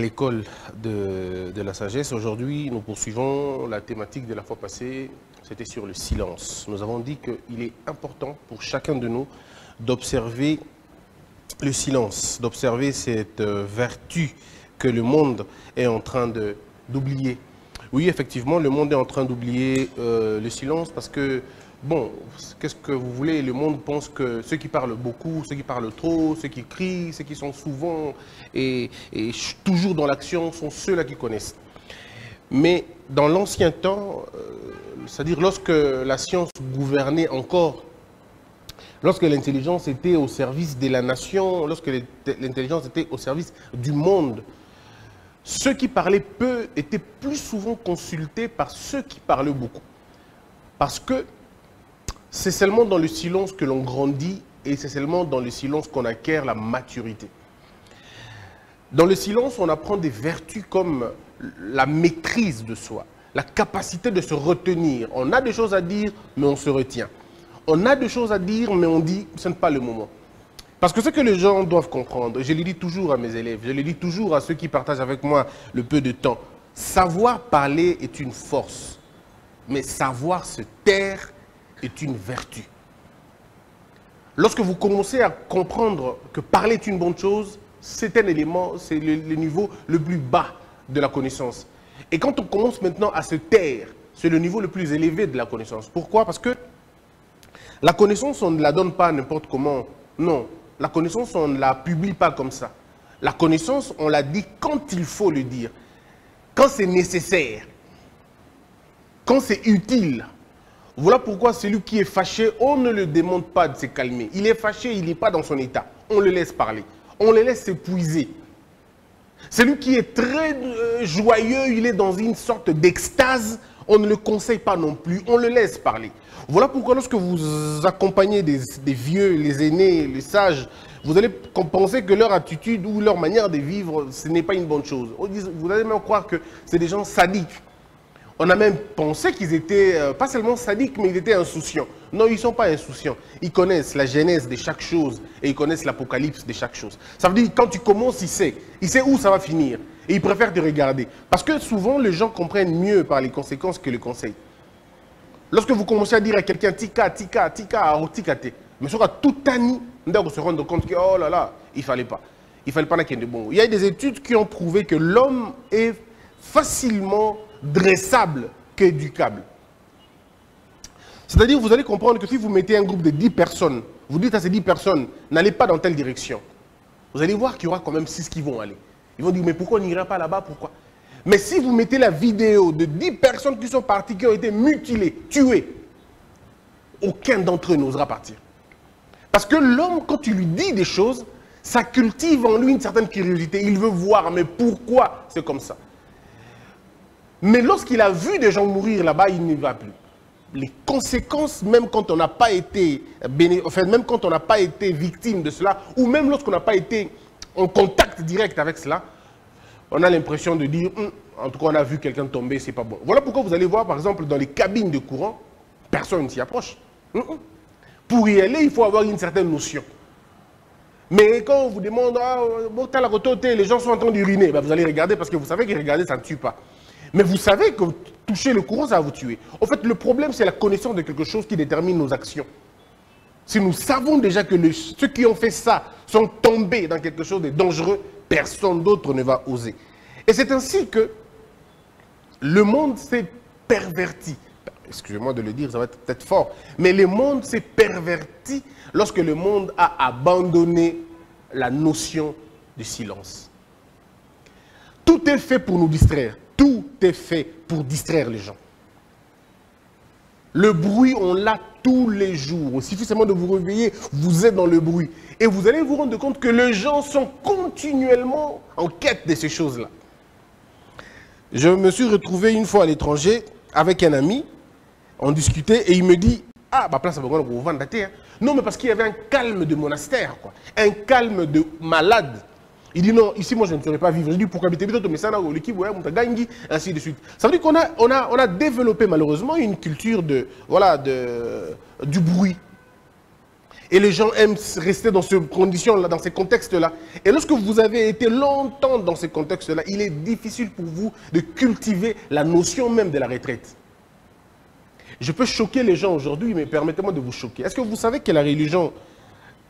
l'école de la sagesse. Aujourd'hui, nous poursuivons la thématique de la fois passée, c'était sur le silence. Nous avons dit qu'il est important pour chacun de nous d'observer le silence, d'observer cette vertu que le monde est en train d'oublier. Oui, effectivement, le monde est en train d'oublier le silence parce que, bon, qu'est-ce que vous voulez, le monde pense que ceux qui parlent beaucoup, ceux qui parlent trop, ceux qui crient, ceux qui sont souvent et toujours dans l'action sont ceux-là qui connaissent. Mais dans l'ancien temps, c'est-à-dire lorsque la science gouvernait encore, lorsque l'intelligence était au service de la nation, lorsque l'intelligence était au service du monde, ceux qui parlaient peu étaient plus souvent consultés par ceux qui parlaient beaucoup. Parce que c'est seulement dans le silence que l'on grandit et c'est seulement dans le silence qu'on acquiert la maturité. Dans le silence, on apprend des vertus comme la maîtrise de soi, la capacité de se retenir. On a des choses à dire, mais on se retient. On a des choses à dire, mais on dit, ce n'est pas le moment. Parce que ce que les gens doivent comprendre, je le dis toujours à mes élèves, je le dis toujours à ceux qui partagent avec moi le peu de temps, savoir parler est une force, mais savoir se taire est une vertu. Lorsque vous commencez à comprendre que parler est une bonne chose, c'est un élément, c'est le niveau le plus bas de la connaissance. Et quand on commence maintenant à se taire, c'est le niveau le plus élevé de la connaissance. Pourquoi? Parce que la connaissance, on ne la donne pas n'importe comment. Non, la connaissance, on ne la publie pas comme ça. La connaissance, on la dit quand il faut le dire, quand c'est nécessaire, quand c'est utile. Voilà pourquoi celui qui est fâché, on ne le demande pas de se calmer. Il est fâché, il n'est pas dans son état. On le laisse parler. On le laisse s'épuiser. Celui qui est très joyeux, il est dans une sorte d'extase. On ne le conseille pas non plus. On le laisse parler. Voilà pourquoi lorsque vous accompagnez des vieux, les aînés, les sages, vous allez penser que leur attitude ou leur manière de vivre, ce n'est pas une bonne chose. Vous allez même croire que c'est des gens sadiques. On a même pensé qu'ils étaient, pas seulement sadiques, mais ils étaient insouciants. Non, ils ne sont pas insouciants. Ils connaissent la genèse de chaque chose et ils connaissent l'apocalypse de chaque chose. Ça veut dire que quand tu commences, il sait où ça va finir. Et il préfère te regarder. Parce que souvent, les gens comprennent mieux par les conséquences que le conseil. Lorsque vous commencez à dire à quelqu'un tika, tika, tika, tikate, mais sur tout ani, on se rend compte que oh là là, il ne fallait pas. Il ne fallait pas qu'il y ait de bon. Il y a des études qui ont prouvé que l'homme est facilement dressable qu'éducable. C'est-à-dire, vous allez comprendre que si vous mettez un groupe de 10 personnes, vous dites à ces 10 personnes, n'allez pas dans telle direction. Vous allez voir qu'il y aura quand même 6 qui vont aller. Ils vont dire, mais pourquoi on n'ira pas là-bas? Pourquoi? Mais si vous mettez la vidéo de 10 personnes qui sont parties, qui ont été mutilées, tuées, aucun d'entre eux n'osera partir. Parce que l'homme, quand tu lui dis des choses, ça cultive en lui une certaine curiosité. Il veut voir, mais pourquoi c'est comme ça? Mais lorsqu'il a vu des gens mourir là-bas, il n'y va plus. Les conséquences, même quand on n'a pas été même quand on n'a pas été victime de cela, ou même lorsqu'on n'a pas été en contact direct avec cela, on a l'impression de dire, en tout cas, on a vu quelqu'un tomber, c'est pas bon. Voilà pourquoi vous allez voir, par exemple, dans les cabines de courant, personne ne s'y approche. Pour y aller, il faut avoir une certaine notion. Mais quand on vous demande, les gens sont en train d'uriner, ben vous allez regarder parce que vous savez que regarder, ça ne tue pas. Mais vous savez que toucher le courant, ça va vous tuer. En fait, le problème, c'est la connaissance de quelque chose qui détermine nos actions. Si nous savons déjà que ceux qui ont fait ça sont tombés dans quelque chose de dangereux, personne d'autre ne va oser. Et c'est ainsi que le monde s'est perverti. Excusez-moi de le dire, ça va être peut-être fort. Mais le monde s'est perverti lorsque le monde a abandonné la notion du silence. Tout est fait pour nous distraire. Tout est fait pour distraire les gens. Le bruit, on l'a tous les jours. Il suffit seulement de vous réveiller, vous êtes dans le bruit. Et vous allez vous rendre compte que les gens sont continuellement en quête de ces choses-là. Je me suis retrouvé une fois à l'étranger avec un ami. On discutait et il me dit, ah, ma place, vous vendre hein. Non, mais parce qu'il y avait un calme de monastère, quoi. Un calme de malade. Il dit non, ici moi je ne saurais pas vivre. Je dis pourquoi habiter mais ça l'équipe ainsi de suite. Ça veut dire qu'on a développé malheureusement une culture de voilà du bruit. Et les gens aiment rester dans ces conditions-là, dans ces contextes-là. Et lorsque vous avez été longtemps dans ces contextes-là, il est difficile pour vous de cultiver la notion même de la retraite. Je peux choquer les gens aujourd'hui, mais permettez-moi de vous choquer. Est-ce que vous savez que la religion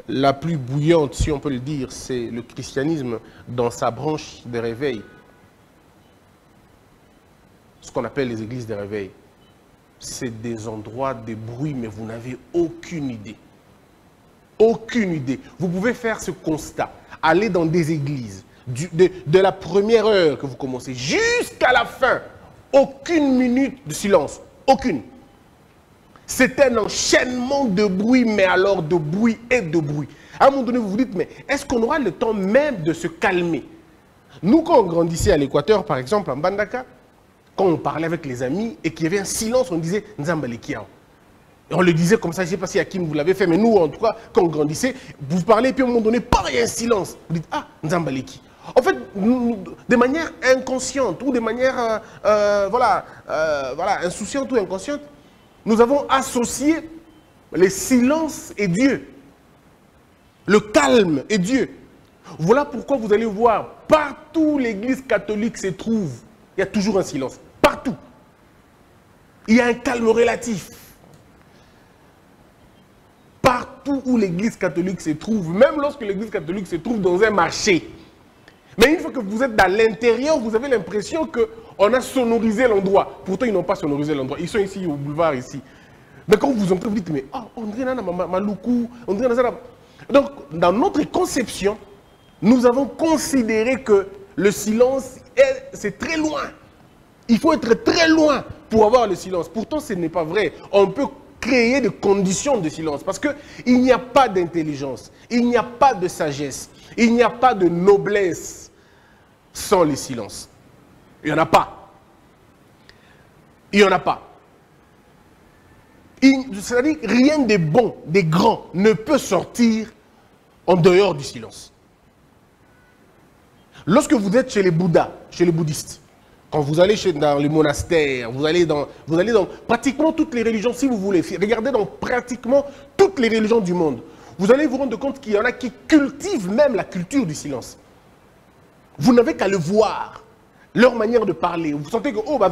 la plus bouillante, si on peut le dire, c'est le christianisme dans sa branche de réveil? Ce qu'on appelle les églises de réveil. C'est des endroits de bruit, mais vous n'avez aucune idée. Aucune idée. Vous pouvez faire ce constat. Aller dans des églises, de la première heure que vous commencez jusqu'à la fin, aucune minute de silence. Aucune. C'est un enchaînement de bruit, mais alors de bruit et de bruit. À un moment donné, vous vous dites, mais est-ce qu'on aura le temps même de se calmer? Nous, quand on grandissait à l'Équateur, par exemple, en Bandaka, quand on parlait avec les amis et qu'il y avait un silence, on disait « Nzambalekiao ». Et on le disait comme ça, je ne sais pas si Hakim vous l'avez fait, mais nous, en tout cas, quand on grandissait, vous parlez, et puis à un moment donné, il y a un silence. Vous dites « Ah, Nzambaleki ». En fait, de manière inconsciente ou de manière insouciante ou inconsciente, nous avons associé les silences et Dieu, le calme et Dieu. Voilà pourquoi vous allez voir, partout où l'église catholique se trouve, il y a toujours un silence. Partout. Il y a un calme relatif. Partout où l'église catholique se trouve, même lorsque l'église catholique se trouve dans un marché. Mais une fois que vous êtes dans l'intérieur, vous avez l'impression qu'on a sonorisé l'endroit. Pourtant, ils n'ont pas sonorisé l'endroit. Ils sont ici, au boulevard, ici. Mais quand vous entrez, vous dites, mais on dirait Nana Maloukou, on dirait Nana. Donc, dans notre conception, nous avons considéré que le silence, c'est très loin. Il faut être très loin pour avoir le silence. Pourtant, ce n'est pas vrai. On peut créer des conditions de silence parce qu'il n'y a pas d'intelligence, il n'y a pas de sagesse, il n'y a pas de noblesse sans le silence. Il n'y en a pas. Il n'y en a pas. C'est-à-dire rien de bon, de grand ne peut sortir en dehors du silence. Lorsque vous êtes chez les Bouddhas, chez les bouddhistes, quand vous allez dans les monastères, vous allez dans pratiquement toutes les religions, si vous voulez, regardez dans pratiquement toutes les religions du monde, vous allez vous rendre compte qu'il y en a qui cultivent même la culture du silence. Vous n'avez qu'à le voir, leur manière de parler. Vous sentez que, oh, va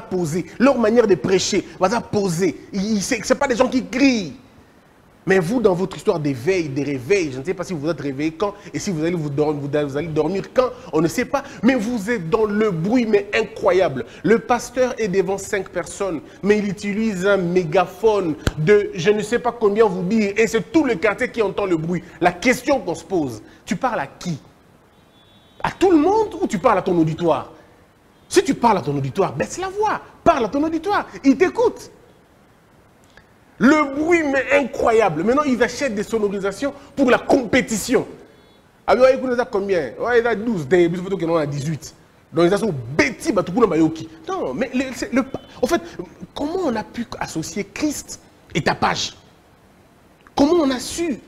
poser, leur manière de prêcher, va poser. Ce n'est pas des gens qui crient. Mais vous, dans votre histoire d'éveil, de réveil, je ne sais pas si vous êtes réveillé quand, et si vous allez dormir quand, on ne sait pas. Mais vous êtes dans le bruit, mais incroyable. Le pasteur est devant 5 personnes, mais il utilise un mégaphone de je ne sais pas combien vous dire, et c'est tout le quartier qui entend le bruit. La question qu'on se pose, tu parles à qui? À tout le monde ou tu parles à ton auditoire? Si tu parles à ton auditoire, baisse la voix, parle à ton auditoire, il t'écoute. Le bruit, mais incroyable. Maintenant, ils achètent des sonorisations pour la compétition. Alors, écoutez, ça combien? Ouais, il a 12, il y en a 18. Donc, ils sont bêtis, non, mais en fait, comment on a pu associer Christ et tapage? Comment on a su?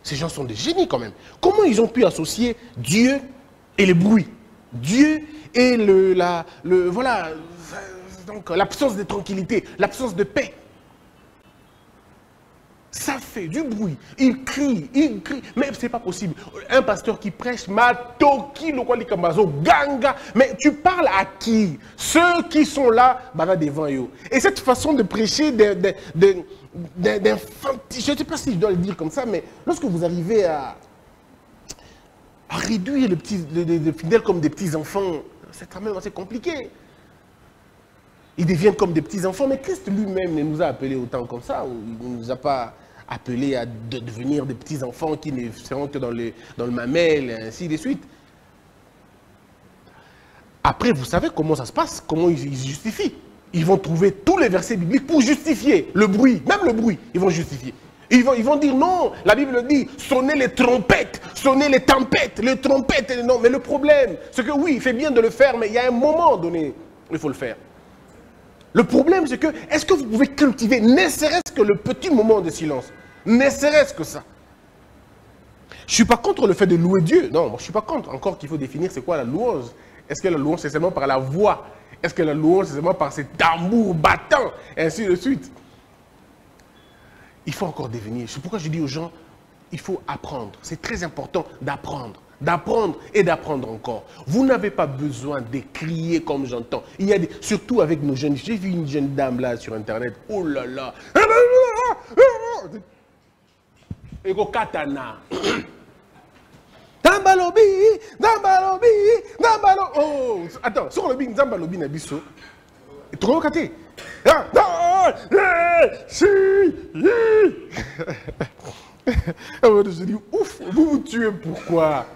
Ces gens sont des génies quand même. Comment ils ont pu associer Dieu et le bruit? Dieu et l'absence de tranquillité, l'absence de paix. Ça fait du bruit. Il crie. Mais ce n'est pas possible. Un pasteur qui prêche, Matoki, Ganga. Mais tu parles à qui? Ceux qui sont là, devant eux. Et cette façon de prêcher d'infantil, je ne sais pas si je dois le dire comme ça, mais lorsque vous arrivez à réduire les fidèles comme des petits enfants, c'est quand même assez compliqué. Ils deviennent comme des petits enfants, mais Christ lui-même ne nous a appelés autant comme ça, ou il ne nous a pas appelés à devenir des petits enfants qui ne seront que dans le mamelle, et ainsi de suite. Après, vous savez comment ça se passe, comment ils justifient. Ils vont trouver tous les versets bibliques pour justifier le bruit, même le bruit, ils vont justifier. Ils vont dire non, la Bible dit, sonnez les trompettes, sonnez les tempêtes, non, mais le problème, c'est que oui, il fait bien de le faire, mais il y a un moment donné, il faut le faire. Le problème, c'est que, est-ce que vous pouvez cultiver, ne serait-ce que le petit moment de silence, ne serait-ce que ça? Je ne suis pas contre le fait de louer Dieu, non, moi, je ne suis pas contre, encore qu'il faut définir c'est quoi la louange. Est-ce que la louange, c'est seulement par la voix? Est-ce que la louange, c'est seulement par ces tambours battants, et ainsi de suite? Il faut encore devenir. C'est pourquoi je dis aux gens, il faut apprendre. C'est très important d'apprendre. D'apprendre et d'apprendre encore. Vous n'avez pas besoin de crier comme j'entends. Il y a des, surtout avec nos jeunes. J'ai vu une jeune dame là sur internet. Oh là là. Ego katana. Dambalobi, Dambalobi, Dambalobi. Oh, attends, sur le bing, Dambalobi n'a biso. Trop katé. Je dis, ouf, vous vous tuez, pourquoi?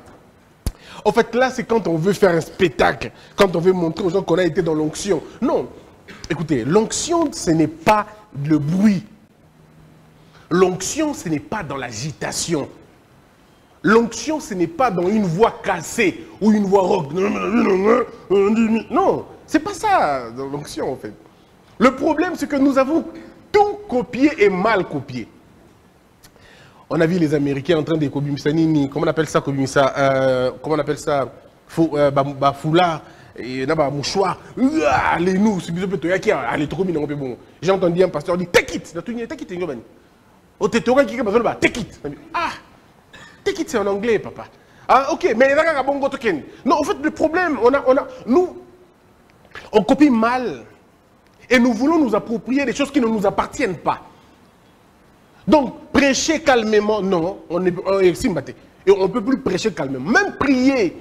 En fait, là, c'est quand on veut faire un spectacle, quand on veut montrer aux gens qu'on a été dans l'onction. Non, écoutez, l'onction, ce n'est pas le bruit. L'onction, ce n'est pas dans l'agitation. L'onction, ce n'est pas dans une voix cassée ou une voix rock. Non, c'est pas ça, dans l'onction, en fait. Le problème, c'est que nous avons tout copié et mal copié. On a vu les Américains en train de Kobimsanini, comment on appelle ça, comment on appelle ça, foulard, et mouchoir, les nous, j'ai entendu un pasteur dire take it, take it, ah, take it c'est en anglais, papa. Ah, ok, mais non, en fait, le problème, nous, on copie mal, et nous voulons nous approprier des choses qui ne nous appartiennent pas. Donc, prêcher calmement, non, on est simbaté. Et on ne peut plus prêcher calmement. Même prier.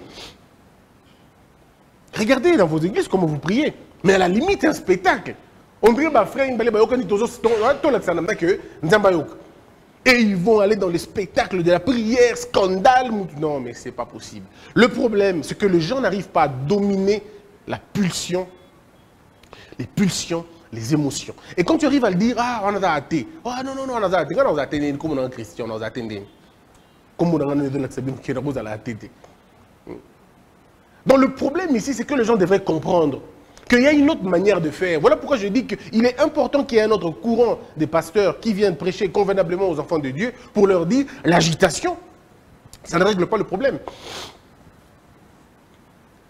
Regardez dans vos églises comment vous priez. Mais à la limite, un spectacle. On dirait, frère, et ils vont aller dans les spectacles de la prière, scandale. Non, mais ce n'est pas possible. Le problème, c'est que les gens n'arrivent pas à dominer la pulsion, les pulsions, les émotions. Et quand tu arrives à le dire, ah, on a raté. Oh, non, on a raté. Quand on a raté, comme on est un chrétien, on a raté. Comme on a raté. Donc le problème ici, c'est que les gens devraient comprendre qu'il y a une autre manière de faire. Voilà pourquoi je dis qu'il est important qu'il y ait un autre courant des pasteurs qui viennent prêcher convenablement aux enfants de Dieu pour leur dire l'agitation. Ça ne règle pas le problème.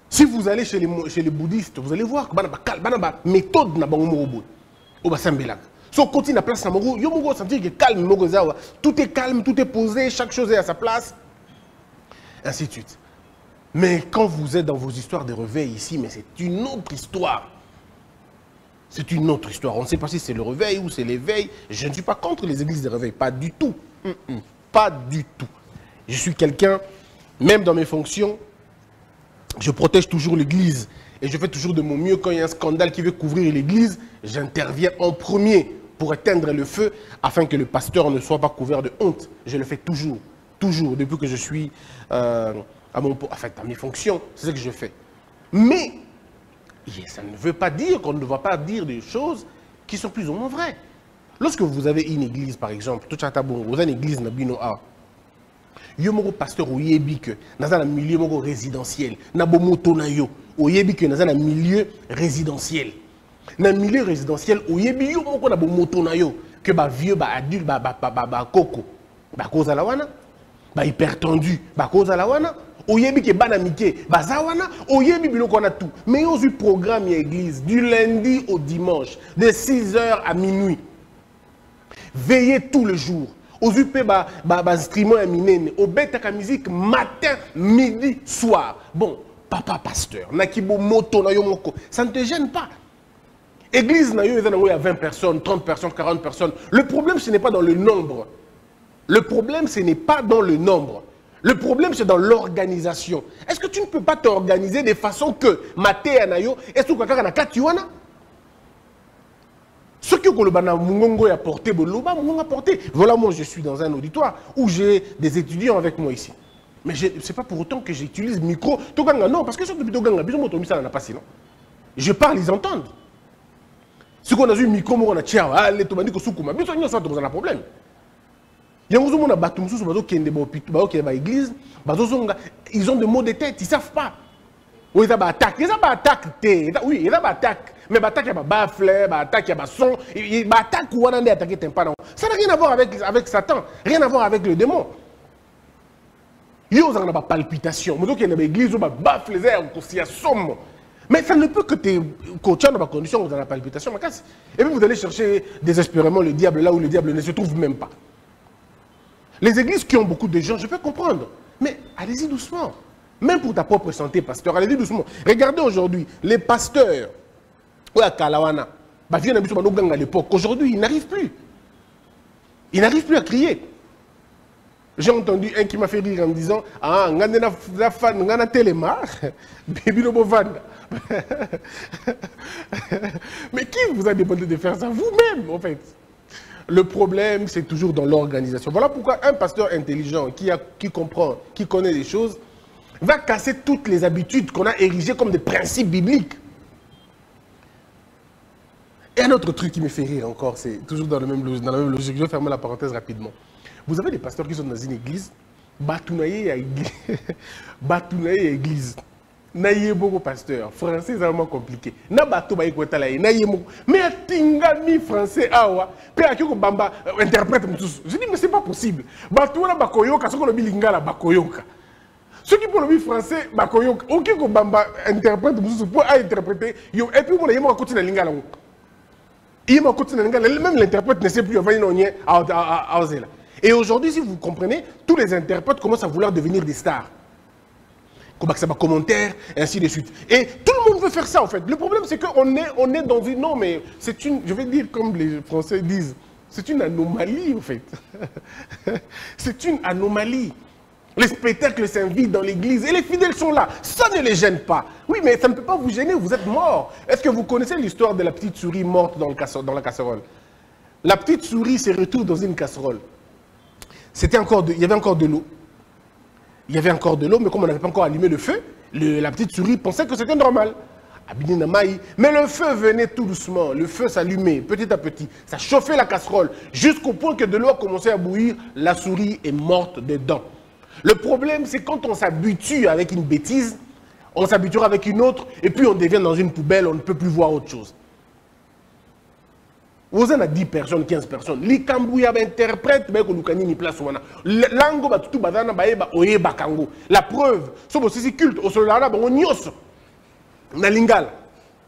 Si vous allez chez les bouddhistes, vous allez voir que la méthode n'a pas de méthode. Si on continue à place, vous sentir que calme, tout est calme, tout est posé, chaque chose est à sa place, ainsi de suite. Mais quand vous êtes dans vos histoires de réveil ici, mais c'est une autre histoire. C'est une autre histoire. On ne sait pas si c'est le réveil ou c'est l'éveil. Je ne suis pas contre les églises de réveil, pas du tout. Pas du tout. Je suis quelqu'un, même dans mes fonctions, je protège toujours l'église. Et je fais toujours de mon mieux quand il y a un scandale qui veut couvrir l'église, j'interviens en premier pour éteindre le feu afin que le pasteur ne soit pas couvert de honte. Je le fais toujours, toujours, depuis que je suis à mes fonctions, c'est ce que je fais. Mais ça ne veut pas dire qu'on ne va pas dire des choses qui sont plus ou moins vraies. Lorsque vous avez une église, par exemple, vous avez une église, il y a un pasteur qui est dans un milieu résidentiel. Il y a un milieu résidentiel. Dans le milieu résidentiel, il y a un que les vieux adultes, coco, hypertendu, mais il y a un programme à l'église du lundi au dimanche, de 6h à minuit. Veillez tout le jour. Aux UP, streamer à minene, au bêta musique matin, midi, soir. Bon, papa pasteur, nakibo moto na yo moko, ça ne te gêne pas. Église na yo, il y a 20 personnes, 30 personnes, 40 personnes. Le problème, ce n'est pas dans le nombre. Le problème, ce n'est pas dans le nombre. Le problème, c'est dans l'organisation. Est-ce que tu ne peux pas t'organiser de façon que maté na yo, est-ce que tu as katiwana? Ce que Mungongo a porté, voilà, moi je suis dans un auditoire où j'ai des étudiants avec moi ici. Mais ce n'est pas pour autant que j'utilise le micro. Non, parce que c'est plutôt ganga. Je parle, ils entendent. Ce qu'on a eu micro, on a dit, allez, tu m'as dit que Soukouma. Mais ça, c'est un problème. Il y a des gens qui ont des église, ils ont des mots de tête, ils ne savent pas. Oui, ils ont des attaques. Ils ont des attaques. Oui, ils ont des attaques. Mais il y a des baffles, des attaques, il y a des sons. Il y a des attaques où on a attaqué tympan. Ça n'a rien à voir avec Satan, rien à voir avec le démon. Il y a des palpitations. Il y a des églises où on baffle les airs, il y a des sommes. Mais ça ne peut que te coacher dans la condition où vous avez la palpitation, ma casse. Et puis vous allez chercher désespérément le diable là où le diable ne se trouve même pas. Les églises qui ont beaucoup de gens, je peux comprendre. Mais allez-y doucement. Même pour ta propre santé, pasteur, allez-y doucement. Regardez aujourd'hui, les pasteurs, à Kalawana, à l'époque, aujourd'hui, ils n'arrivent plus. Ils n'arrivent plus à crier. J'ai entendu un qui m'a fait rire en me disant « Ah, ngana telema, bibi no bovanda. » Mais qui vous a demandé de faire ça? Vous-même, en fait. Le problème, c'est toujours dans l'organisation. Voilà pourquoi un pasteur intelligent, qui comprend, qui connaît les choses, va casser toutes les habitudes qu'on a érigées comme des principes bibliques. Et un autre truc qui me fait rire encore, c'est toujours dans la même logique. Je vais fermer la parenthèse rapidement. Vous avez des pasteurs qui sont dans une église, batounaye à église. Naïe beaucoup pasteur, français c'est vraiment compliqué. Na bateau ba écouter là, naïe beaucoup. Mais tingami français awa, pe akiko bamba interprète mususu. Je dis mais c'est pas possible. Bateau na bakoyoka, ce qu'on le bilingala bakoyoka. Ceux qui parlent français bakoyoka, okiko bamba interprète mususu pour interpréter yo et puis mon yemo akoti na lingala. Yemo akoti na lingala, même l'interprète ne sait plus va inonye à ozela. Et aujourd'hui, si vous comprenez, tous les interprètes commencent à vouloir devenir des stars. Comme ça va commentaire, et ainsi de suite. Et tout le monde veut faire ça, en fait. Le problème, c'est qu'on est dans une... Non, mais c'est une... Je vais dire comme les Français disent, c'est une anomalie, en fait. C'est une anomalie. Les spectacles s'invitent dans l'église et les fidèles sont là. Ça ne les gêne pas. Oui, mais ça ne peut pas vous gêner, vous êtes mort. Est-ce que vous connaissez l'histoire de la petite souris morte dans la casserole? La petite souris se retrouve dans une casserole. Il y avait encore de l'eau. Il y avait encore de l'eau, mais comme on n'avait pas encore allumé le feu, la petite souris pensait que c'était normal. Mais le feu venait tout doucement, le feu s'allumait petit à petit. Ça chauffait la casserole jusqu'au point que de l'eau a commencé à bouillir, la souris est morte dedans. Le problème, c'est quand on s'habitue avec une bêtise, on s'habituera avec une autre, et puis on devient dans une poubelle, on ne peut plus voir autre chose. Vous en avez 10 personnes, 15 personnes. Les Kambouya interprètent, la preuve, c'est aussi culte, au solana, on nyos. Na lingala.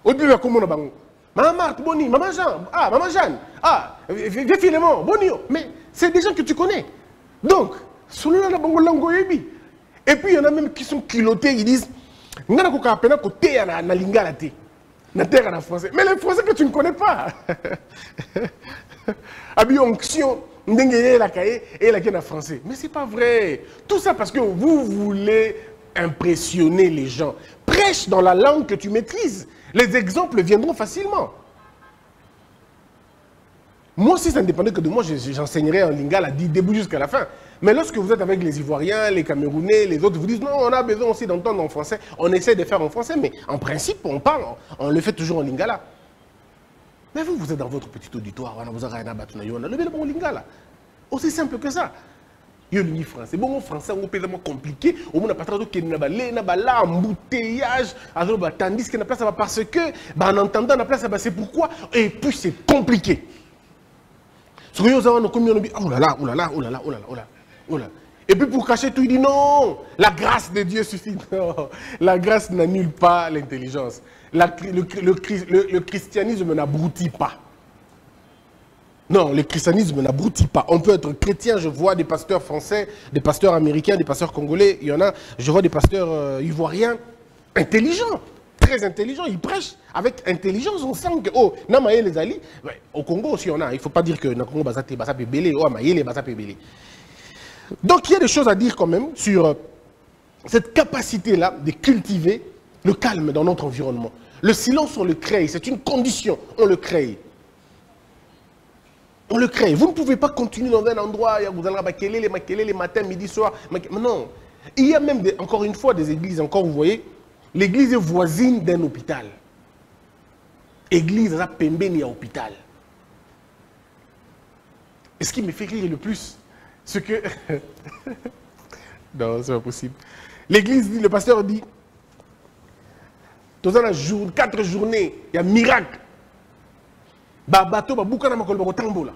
Au plus, comment on bango. Maman Marthe, Boni, Maman Jean, Maman Jeanne, vieux Philémon, Bonio. Mais c'est des gens que tu connais. Donc, solana bango lango yebi. Et puis, il y en a même qui sont culottés, ils disent, ngana ko kapena ko te na lingala te. En français. Mais les Français que tu ne connais pas. Onction, la cahier et la français. Mais c'est pas vrai. Tout ça parce que vous voulez impressionner les gens. Prêche dans la langue que tu maîtrises. Les exemples viendront facilement. Moi, si ça ne dépendait que de moi, j'enseignerais en lingala du début jusqu'à la fin. Mais lorsque vous êtes avec les Ivoiriens, les Camerounais, les autres, vous dites non, on a besoin aussi d'entendre en français. On essaie de faire en français, mais en principe, on parle, on le fait toujours en lingala. Mais vous êtes dans votre petit auditoire, vous avez le lingala. Aussi simple que ça. Il y a le français. Bon, français, on peut tellement compliqué. On n'a pas trop de embouteillage. Tandis que la place, parce que, en entendant la place, c'est pourquoi. Et puis, c'est compliqué. Oh là là, oh là là, oh là là, oh là là, oh là. Voilà. Et puis pour cacher tout, il dit non, la grâce de Dieu suffit. Non, la grâce n'annule pas l'intelligence. Le christianisme n'abrutit pas. Non, le christianisme n'abrutit pas. On peut être chrétien, je vois des pasteurs français, des pasteurs américains, des pasteurs congolais, il y en a, je vois des pasteurs ivoiriens intelligents, très intelligents, ils prêchent avec intelligence, on sent que, oh, Namaye les Ali, au Congo aussi on a, il ne faut pas dire que dans le Congo, Basape Belé, oh, Amaye les Basape Belé. Donc il y a des choses à dire quand même sur cette capacité-là de cultiver le calme dans notre environnement. Le silence, on le crée, c'est une condition, on le crée. On le crée. Vous ne pouvez pas continuer dans un endroit, vous allez les matins, midi, soir. Non. Il y a même, encore une fois, des églises, encore vous voyez, l'église est voisine d'un hôpital. Église à Pembeni à hôpital. Et ce qui me fait rire le plus, c'est que... non, c'est pas possible. L'église dit, le pasteur dit, dans la 4 journées, il y a miracle. Bateau, baboukana makolo bakotambola.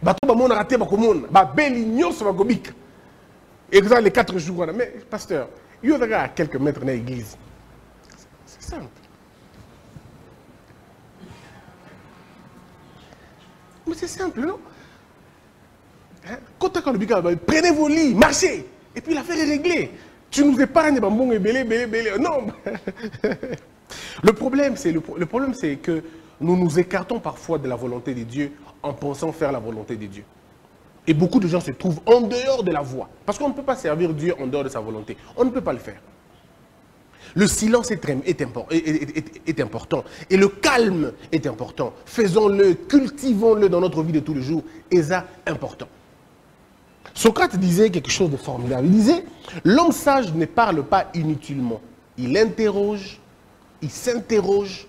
Bateau, bamona raté bakomona. Babeli nyos bakobika. Et ça, les 4 jours. Mais, pasteur, il y a quelques mètres dans l'église. C'est simple. Mais c'est simple, non? Hein? Quand tu as le bica, prenez vos lits, marchez. Et puis l'affaire est réglée. Tu nous épargnes, bon, et belé, belé, belé. Non. Le problème, c'est que nous nous écartons parfois de la volonté de Dieu en pensant faire la volonté de Dieu. Et beaucoup de gens se trouvent en dehors de la voie. Parce qu'on ne peut pas servir Dieu en dehors de sa volonté. On ne peut pas le faire. Le silence est important. Et le calme est important. Faisons-le, cultivons-le dans notre vie de tous les jours. Et ça, important. Socrate disait quelque chose de formidable. Il disait, l'homme sage ne parle pas inutilement. Il interroge, il s'interroge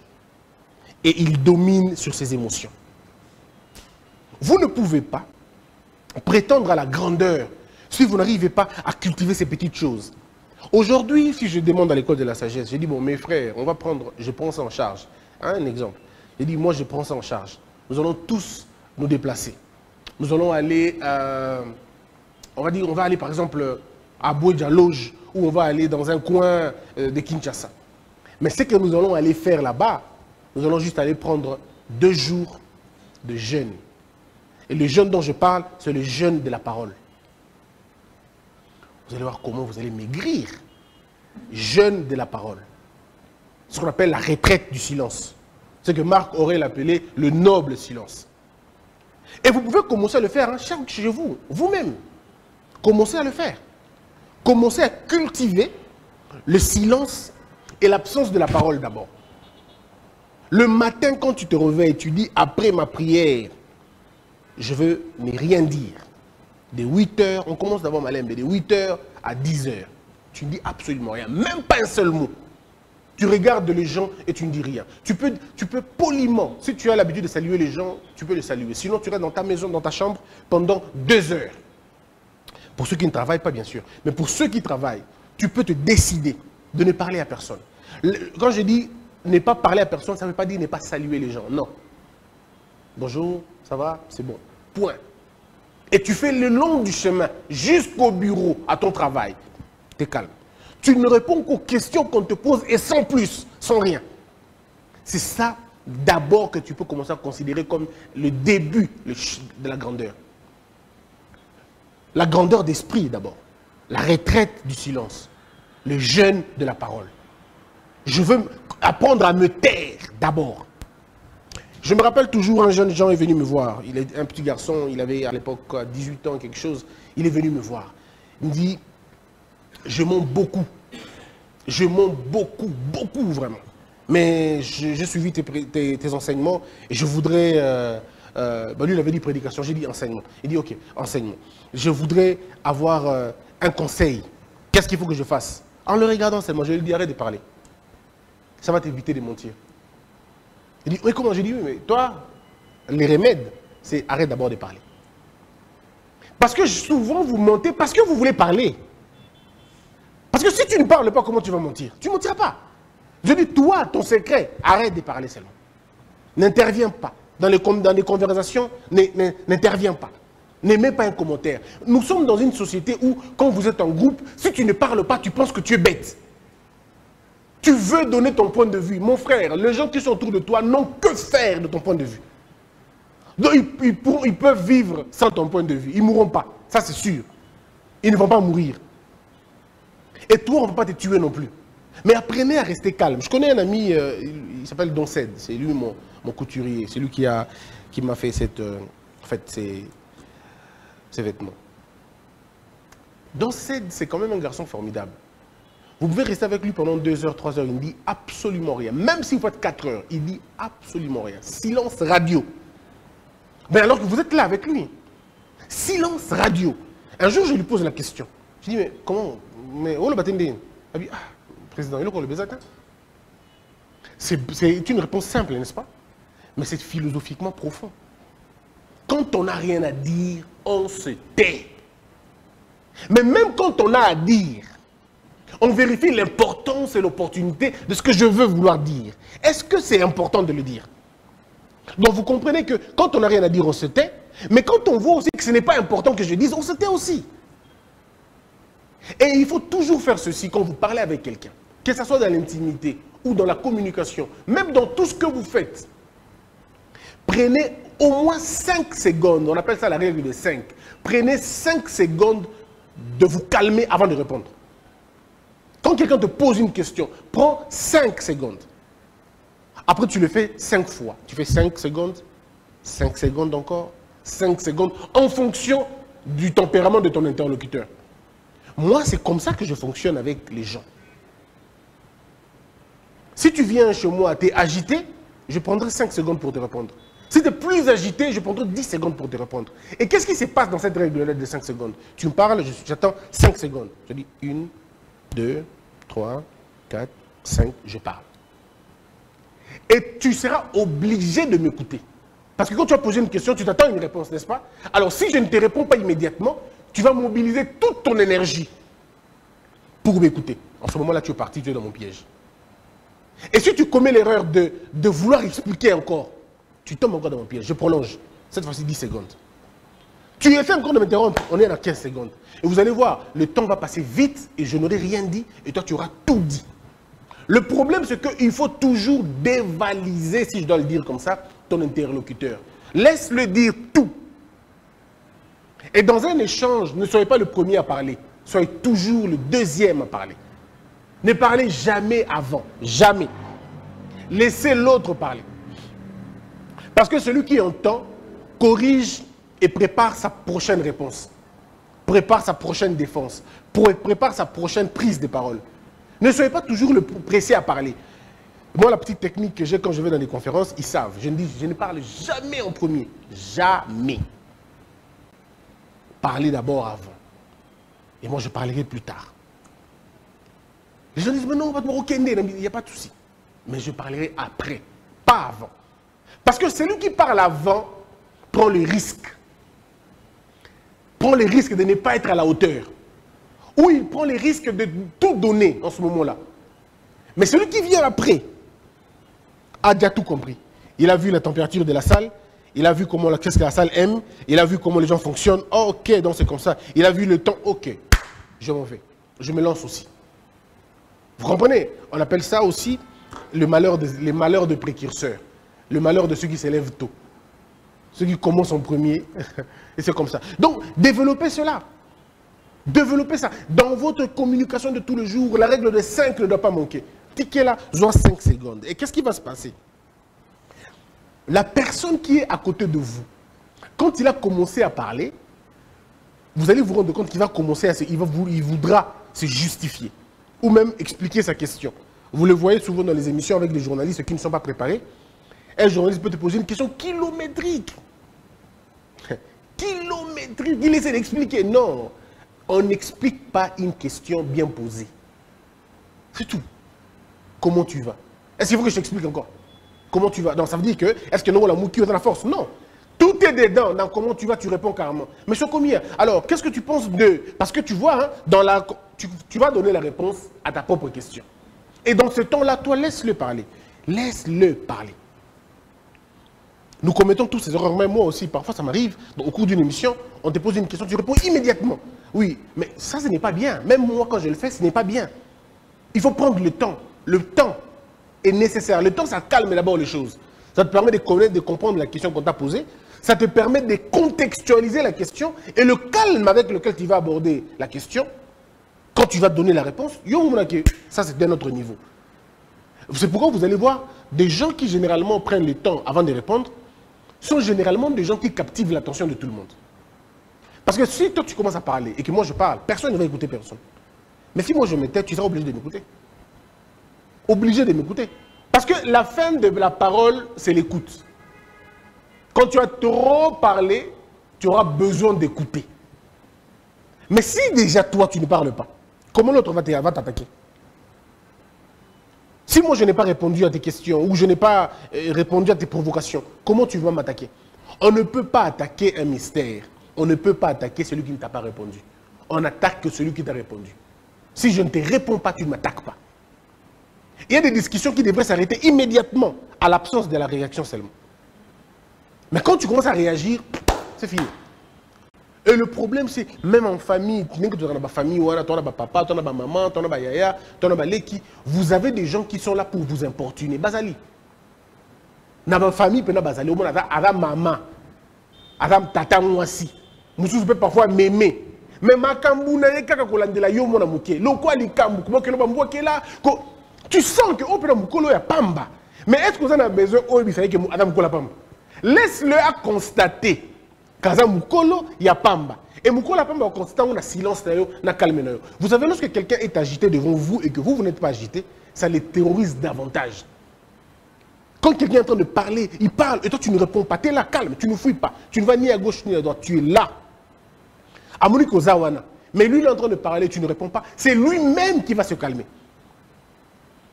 et il domine sur ses émotions. Vous ne pouvez pas prétendre à la grandeur si vous n'arrivez pas à cultiver ces petites choses. Aujourd'hui, si je demande à l'école de la sagesse, je dis, bon, mes frères, on va prendre, je prends ça en charge. Hein, un exemple. Je dis, moi, je prends ça en charge. Nous allons tous nous déplacer. Nous allons aller, on va aller par exemple à Bouedja-Loge, ou on va aller dans un coin de Kinshasa. Mais ce que nous allons aller faire là-bas, nous allons juste aller prendre 2 jours de jeûne. Et le jeûne dont je parle, c'est le jeûne de la parole. Vous allez voir comment vous allez maigrir. Jeûne de la parole. Ce qu'on appelle la retraite du silence. Ce que Marc Aurèle appelait le noble silence. Et vous pouvez commencer à le faire hein, chez vous, vous-même. Commencez à le faire. Commencez à cultiver le silence et l'absence de la parole d'abord. Le matin, quand tu te réveilles, tu dis, après ma prière, je veux ne rien dire. De 8 h, on commence d'abord Malembe, de 8 h à 10 h. Tu ne dis absolument rien, même pas un seul mot. Tu regardes les gens et tu ne dis rien. Tu peux poliment, si tu as l'habitude de saluer les gens, tu peux les saluer. Sinon, tu restes dans ta maison, dans ta chambre, pendant 2 heures. Pour ceux qui ne travaillent pas, bien sûr. Mais pour ceux qui travaillent, tu peux te décider de ne parler à personne. Quand je dis ne pas parler à personne, ça ne veut pas dire ne pas saluer les gens. Non. Bonjour, ça va, c'est bon. Point. Et tu fais le long du chemin, jusqu'au bureau, à ton travail. Tu es calme. Tu ne réponds qu'aux questions qu'on te pose et sans plus, sans rien. C'est ça d'abord que tu peux commencer à considérer comme le début de la grandeur. La grandeur d'esprit d'abord. La retraite du silence. Le jeûne de la parole. Je veux apprendre à me taire d'abord. Je me rappelle toujours, un jeune Jean est venu me voir. Il est un petit garçon, il avait à l'époque 18 ans, quelque chose. Il est venu me voir. Il me dit, je mens beaucoup. Je mens beaucoup, beaucoup vraiment. Mais j'ai suivi tes enseignements et je voudrais... lui, il avait dit prédication, j'ai dit enseignement. Il dit, ok, enseignement. Je voudrais avoir un conseil. Qu'est-ce qu'il faut que je fasse? En le regardant seulement, je lui ai dit, arrête de parler. Ça va t'éviter de mentir. Il dit, oui, comment? J'ai dit, oui, mais toi, les remèdes, c'est arrête d'abord de parler. Parce que souvent, vous mentez parce que vous voulez parler. Parce que si tu ne parles pas, comment tu vas mentir? Tu ne mentiras pas. Je dis, toi, ton secret, arrête de parler seulement. N'interviens pas. Dans les conversations, n'interviens pas. N'émets pas un commentaire. Nous sommes dans une société où, quand vous êtes en groupe, si tu ne parles pas, tu penses que tu es bête. Tu veux donner ton point de vue. Mon frère, les gens qui sont autour de toi n'ont que faire de ton point de vue. Donc, ils peuvent vivre sans ton point de vue. Ils ne mourront pas. Ça, c'est sûr. Ils ne vont pas mourir. Et toi, on ne va pas te tuer non plus. Mais apprenez à rester calme. Je connais un ami, il s'appelle Donced. C'est lui mon couturier. C'est lui qui m'a fait ces vêtements. Donced, c'est quand même un garçon formidable. Vous pouvez rester avec lui pendant 2 heures, 3 heures, il ne dit absolument rien. Même si vous faites 4 heures, il dit absolument rien. Silence radio. Mais alors que vous êtes là avec lui. Silence radio. Un jour, je lui pose la question. Je dis, mais comment? Mais où le bâtiment? Il dit, président, il est encore le bézatin. C'est une réponse simple, n'est-ce pas? Mais c'est philosophiquement profond. Quand on n'a rien à dire, on se tait. Mais même quand on a à dire, on vérifie l'importance et l'opportunité de ce que je veux vouloir dire. Est-ce que c'est important de le dire? Donc vous comprenez que quand on n'a rien à dire, on se tait. Mais quand on voit aussi que ce n'est pas important que je dise, on se tait aussi. Et il faut toujours faire ceci quand vous parlez avec quelqu'un. Que ce soit dans l'intimité ou dans la communication. Même dans tout ce que vous faites. Prenez au moins 5 secondes, on appelle ça la règle de 5. Prenez 5 secondes de vous calmer avant de répondre. Quand quelqu'un te pose une question, prends 5 secondes. Après, tu le fais 5 fois. Tu fais 5 secondes encore, 5 secondes, en fonction du tempérament de ton interlocuteur. Moi, c'est comme ça que je fonctionne avec les gens. Si tu viens chez moi, tu es agité, je prendrai 5 secondes pour te répondre. Si tu es plus agité, je prendrai 10 secondes pour te répondre. Et qu'est-ce qui se passe dans cette règle de 5 secondes? Tu me parles, j'attends 5 secondes. Je dis 1, 2, 3, 4, 5, je parle. Et tu seras obligé de m'écouter. Parce que quand tu vas poser une question, tu t'attends à une réponse, n'est-ce pas? Alors si je ne te réponds pas immédiatement, tu vas mobiliser toute ton énergie pour m'écouter. En ce moment-là, tu es parti, tu es dans mon piège. Et si tu commets l'erreur de vouloir expliquer encore, tu tombes encore dans mon piège. Je prolonge. Cette fois-ci, 10 secondes. Tu essaies encore de m'interrompre. On est à 15 secondes. Et vous allez voir, le temps va passer vite et je n'aurai rien dit et toi, tu auras tout dit. Le problème, c'est qu'il faut toujours dévaliser, si je dois le dire comme ça, ton interlocuteur. Laisse-le dire tout. Et dans un échange, ne soyez pas le premier à parler. Soyez toujours le deuxième à parler. Ne parlez jamais avant. Jamais. Laissez l'autre parler. Parce que celui qui entend, corrige et prépare sa prochaine réponse. Prépare sa prochaine défense. Prépare sa prochaine prise de parole. Ne soyez pas toujours le pressé à parler. Moi, la petite technique que j'ai quand je vais dans des conférences, ils savent. Je ne parle jamais en premier. Jamais. Parlez d'abord avant. Et moi, je parlerai plus tard. Les gens disent, mais non, il n'y a pas de souci. Mais je parlerai après, pas avant. Parce que celui qui parle avant prend le risque. Prend le risque de ne pas être à la hauteur. Ou il prend le risque de tout donner en ce moment-là. Mais celui qui vient après a déjà tout compris. Il a vu la température de la salle, il a vu comment qu'est-ce que la salle aime, il a vu comment les gens fonctionnent. Oh, ok, donc c'est comme ça. Il a vu le temps, ok, je m'en vais. Je me lance aussi. Vous comprenez? On appelle ça aussi les malheurs de précurseurs. Le malheur de ceux qui s'élèvent tôt. Ceux qui commencent en premier. Et c'est comme ça. Donc, développez cela. Développez ça. Dans votre communication de tous les jours, la règle de 5 ne doit pas manquer. Tiquez là, soit 5 secondes. Et qu'est-ce qui va se passer? La personne qui est à côté de vous, quand il a commencé à parler, vous allez vous rendre compte qu'il va commencer il voudra se justifier. Ou même expliquer sa question. Vous le voyez souvent dans les émissions avec les journalistes qui ne sont pas préparés. Un journaliste peut te poser une question kilométrique. Kilométrique. Il essaie d'expliquer. Non, on n'explique pas une question bien posée. C'est tout. Comment tu vas? Est-ce qu'il faut que je t'explique encore? Comment tu vas? Donc ça veut dire que, est-ce que non, la mouki dans la force? Non. Tout est dedans. Dans comment tu vas, tu réponds carrément. Mais c'est combien? Alors, qu'est-ce que tu penses de... Parce que tu vois, hein, tu vas donner la réponse à ta propre question. Et dans ce temps-là, toi, laisse-le parler. Laisse-le parler. Nous commettons tous ces erreurs, même moi aussi. Parfois, ça m'arrive, au cours d'une émission, on te pose une question, tu réponds immédiatement. Oui, mais ça, ce n'est pas bien. Même moi, quand je le fais, ce n'est pas bien. Il faut prendre le temps. Le temps est nécessaire. Le temps, ça calme d'abord les choses. Ça te permet de connaître, de comprendre la question qu'on t'a posée. Ça te permet de contextualiser la question et le calme avec lequel tu vas aborder la question. Quand tu vas donner la réponse, ça, c'est d'un autre niveau. C'est pourquoi vous allez voir des gens qui généralement prennent le temps avant de répondre sont généralement des gens qui captivent l'attention de tout le monde. Parce que si toi tu commences à parler et que moi je parle, personne ne va écouter personne. Mais si moi je me tais, tu seras obligé de m'écouter. Obligé de m'écouter. Parce que la fin de la parole, c'est l'écoute. Quand tu as trop parlé, tu auras besoin d'écouter. Mais si déjà toi tu ne parles pas, comment l'autre va t'attaquer? Si moi je n'ai pas répondu à tes questions ou je n'ai pas répondu à tes provocations, comment tu vas m'attaquer? On ne peut pas attaquer un mystère. On ne peut pas attaquer celui qui ne t'a pas répondu. On attaque que celui qui t'a répondu. Si je ne te réponds pas, tu ne m'attaques pas. Il y a des discussions qui devraient s'arrêter immédiatement à l'absence de la réaction seulement. Mais quand tu commences à réagir, c'est fini. Et le problème, c'est même en famille, tu as ma famille, tu as papa, tu as ma maman, tu as yaya, tu as leki, vous avez des gens qui sont là pour vous importuner. Bazali. Dans ma famille, pendant bazali, au moins avec maman, avec tata mwasi. Mususu peut parfois m'aimer. Mais ma kambu na yeka kolandela yo mona muke. Loko ali kambu ko ke lo bambo ke là, tu sens que au pena mukolo ya pamba. Mais est-ce que vous en avez besoin au bisaye que adam kola pamba? Laisse-le à constater. Kaza mukolo ya pamba. Et mukolo pamba en constatant na silence na yo, na calme na yo. Vous savez lorsque quelqu'un est agité devant vous et que vous n'êtes pas agité, ça les terrorise davantage. Quand quelqu'un est en train de parler, il parle et toi tu ne réponds pas, tu es là calme, tu ne fouilles pas, tu ne vas ni à gauche ni à droite, tu es là. Amoniko Zawana. Mais lui il est en train de parler, tu ne réponds pas, c'est lui-même qui va se calmer.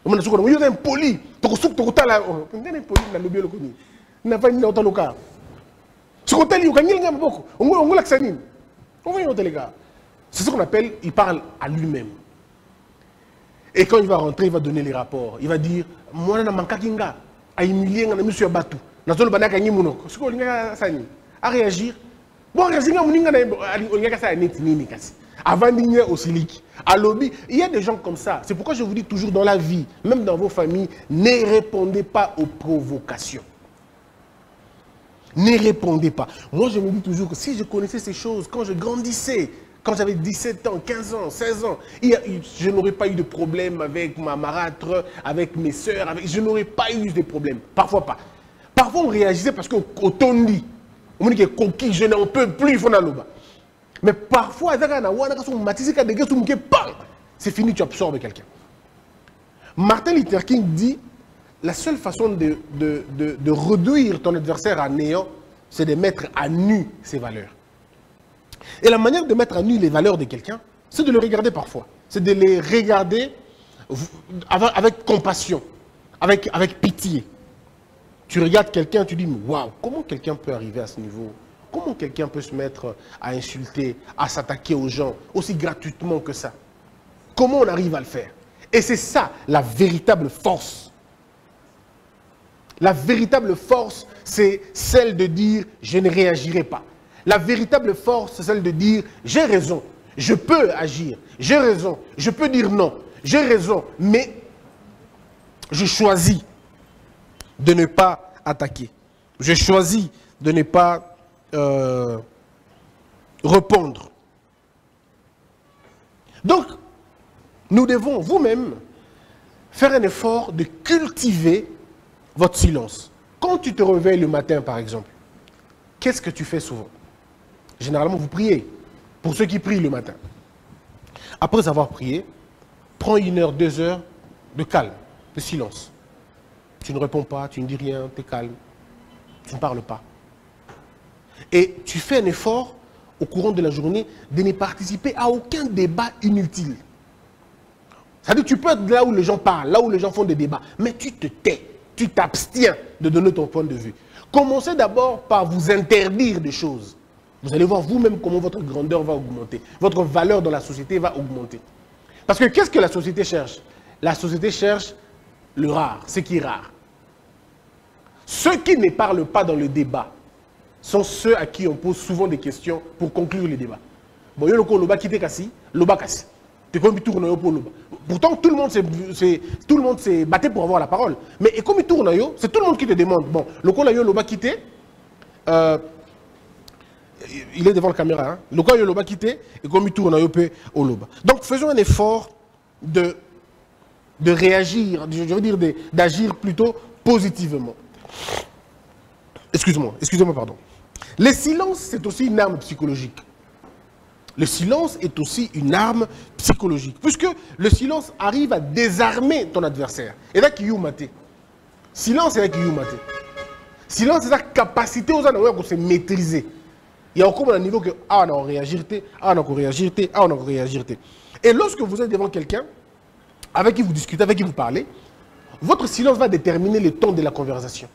On a un poli, tu as là, on a un poli, on a le bio, on a pas une autre local. Ce qu'on t'a dit, on a beaucoup, on a l'accès. On va y aller les gars. C'est ce qu'on appelle, il parle à lui-même. Et quand il va rentrer, il va donner les rapports. Il va dire, moi, je manque kinga, à humilier, on a mis sur bateau. On a besoin de mounok. Ce qu'on a dit, à réagir. Bon, réagir, avant d'igner au silic, à lobby, il y a des gens comme ça. C'est pourquoi je vous dis toujours dans la vie, même dans vos familles, ne répondez pas aux provocations. Ne répondez pas. Moi, je me dis toujours que si je connaissais ces choses, quand je grandissais, quand j'avais 17 ans, 15 ans, 16 ans, je n'aurais pas eu de problème avec ma marâtre, avec mes soeurs, je n'aurais pas eu de problème. Parfois pas. Parfois, on réagissait parce qu'au tondi, on dit que coquille, je n'en peux plus, il faut aller là-bas. Mais parfois, c'est fini, tu absorbes quelqu'un. Martin Luther King dit, la seule façon de réduire ton adversaire à néant, c'est de mettre à nu ses valeurs. Et la manière de mettre à nu les valeurs de quelqu'un, c'est de le regarder parfois. C'est de les regarder avec compassion, avec pitié. Tu regardes quelqu'un, tu dis, waouh, comment quelqu'un peut arriver à ce niveau? Comment quelqu'un peut se mettre à insulter, à s'attaquer aux gens aussi gratuitement que ça? Comment on arrive à le faire? Et c'est ça, la véritable force. La véritable force, c'est celle de dire « je ne réagirai pas ». La véritable force, c'est celle de dire « j'ai raison, je peux agir, j'ai raison, je peux dire non, j'ai raison, mais je choisis de ne pas attaquer. Je choisis de ne pas répondre. » Donc, nous devons vous-même faire un effort de cultiver votre silence. Quand tu te réveilles le matin, par exemple, qu'est-ce que tu fais souvent? Généralement, vous priez. Pour ceux qui prient le matin. Après avoir prié, prends 1 heure, 2 heures de calme, de silence. Tu ne réponds pas, tu ne dis rien, tu es calme. Tu ne parles pas. Et tu fais un effort au courant de la journée de ne participer à aucun débat inutile. C'est-à-dire que tu peux être là où les gens parlent, là où les gens font des débats, mais tu te tais. Tu t'abstiens de donner ton point de vue. Commencez d'abord par vous interdire des choses. Vous allez voir vous-même comment votre grandeur va augmenter. Votre valeur dans la société va augmenter. Parce que qu'est-ce que la société cherche? La société cherche le rare, ce qui est rare. Ceux qui ne parlent pas dans le débat sont ceux à qui on pose souvent des questions pour conclure le débat. Bon, yo loko loba kite kasi, loba kasi. Pourtant, tout le monde s'est battu pour avoir la parole. Mais et comme il tourne, c'est tout le monde qui te demande. Bon, le col loba quitté, il est devant la caméra. Hein? Le col loba quitté, et comme il tourne, au loba. Donc, faisons un effort de réagir, je veux dire d'agir plutôt positivement. Excusez-moi, pardon. Le silence, c'est aussi une arme psychologique. Le silence est aussi une arme psychologique. Puisque le silence arrive à désarmer ton adversaire. Et là, qui mate. Silence, c'est là qui mate. Silence, c'est sa capacité aux gens de se maîtriser. Il y a encore un niveau que, on a réagi, on a réagi, on a réagi. Et lorsque vous êtes devant quelqu'un, avec qui vous discutez, avec qui vous parlez, votre silence va déterminer le ton de la conversation.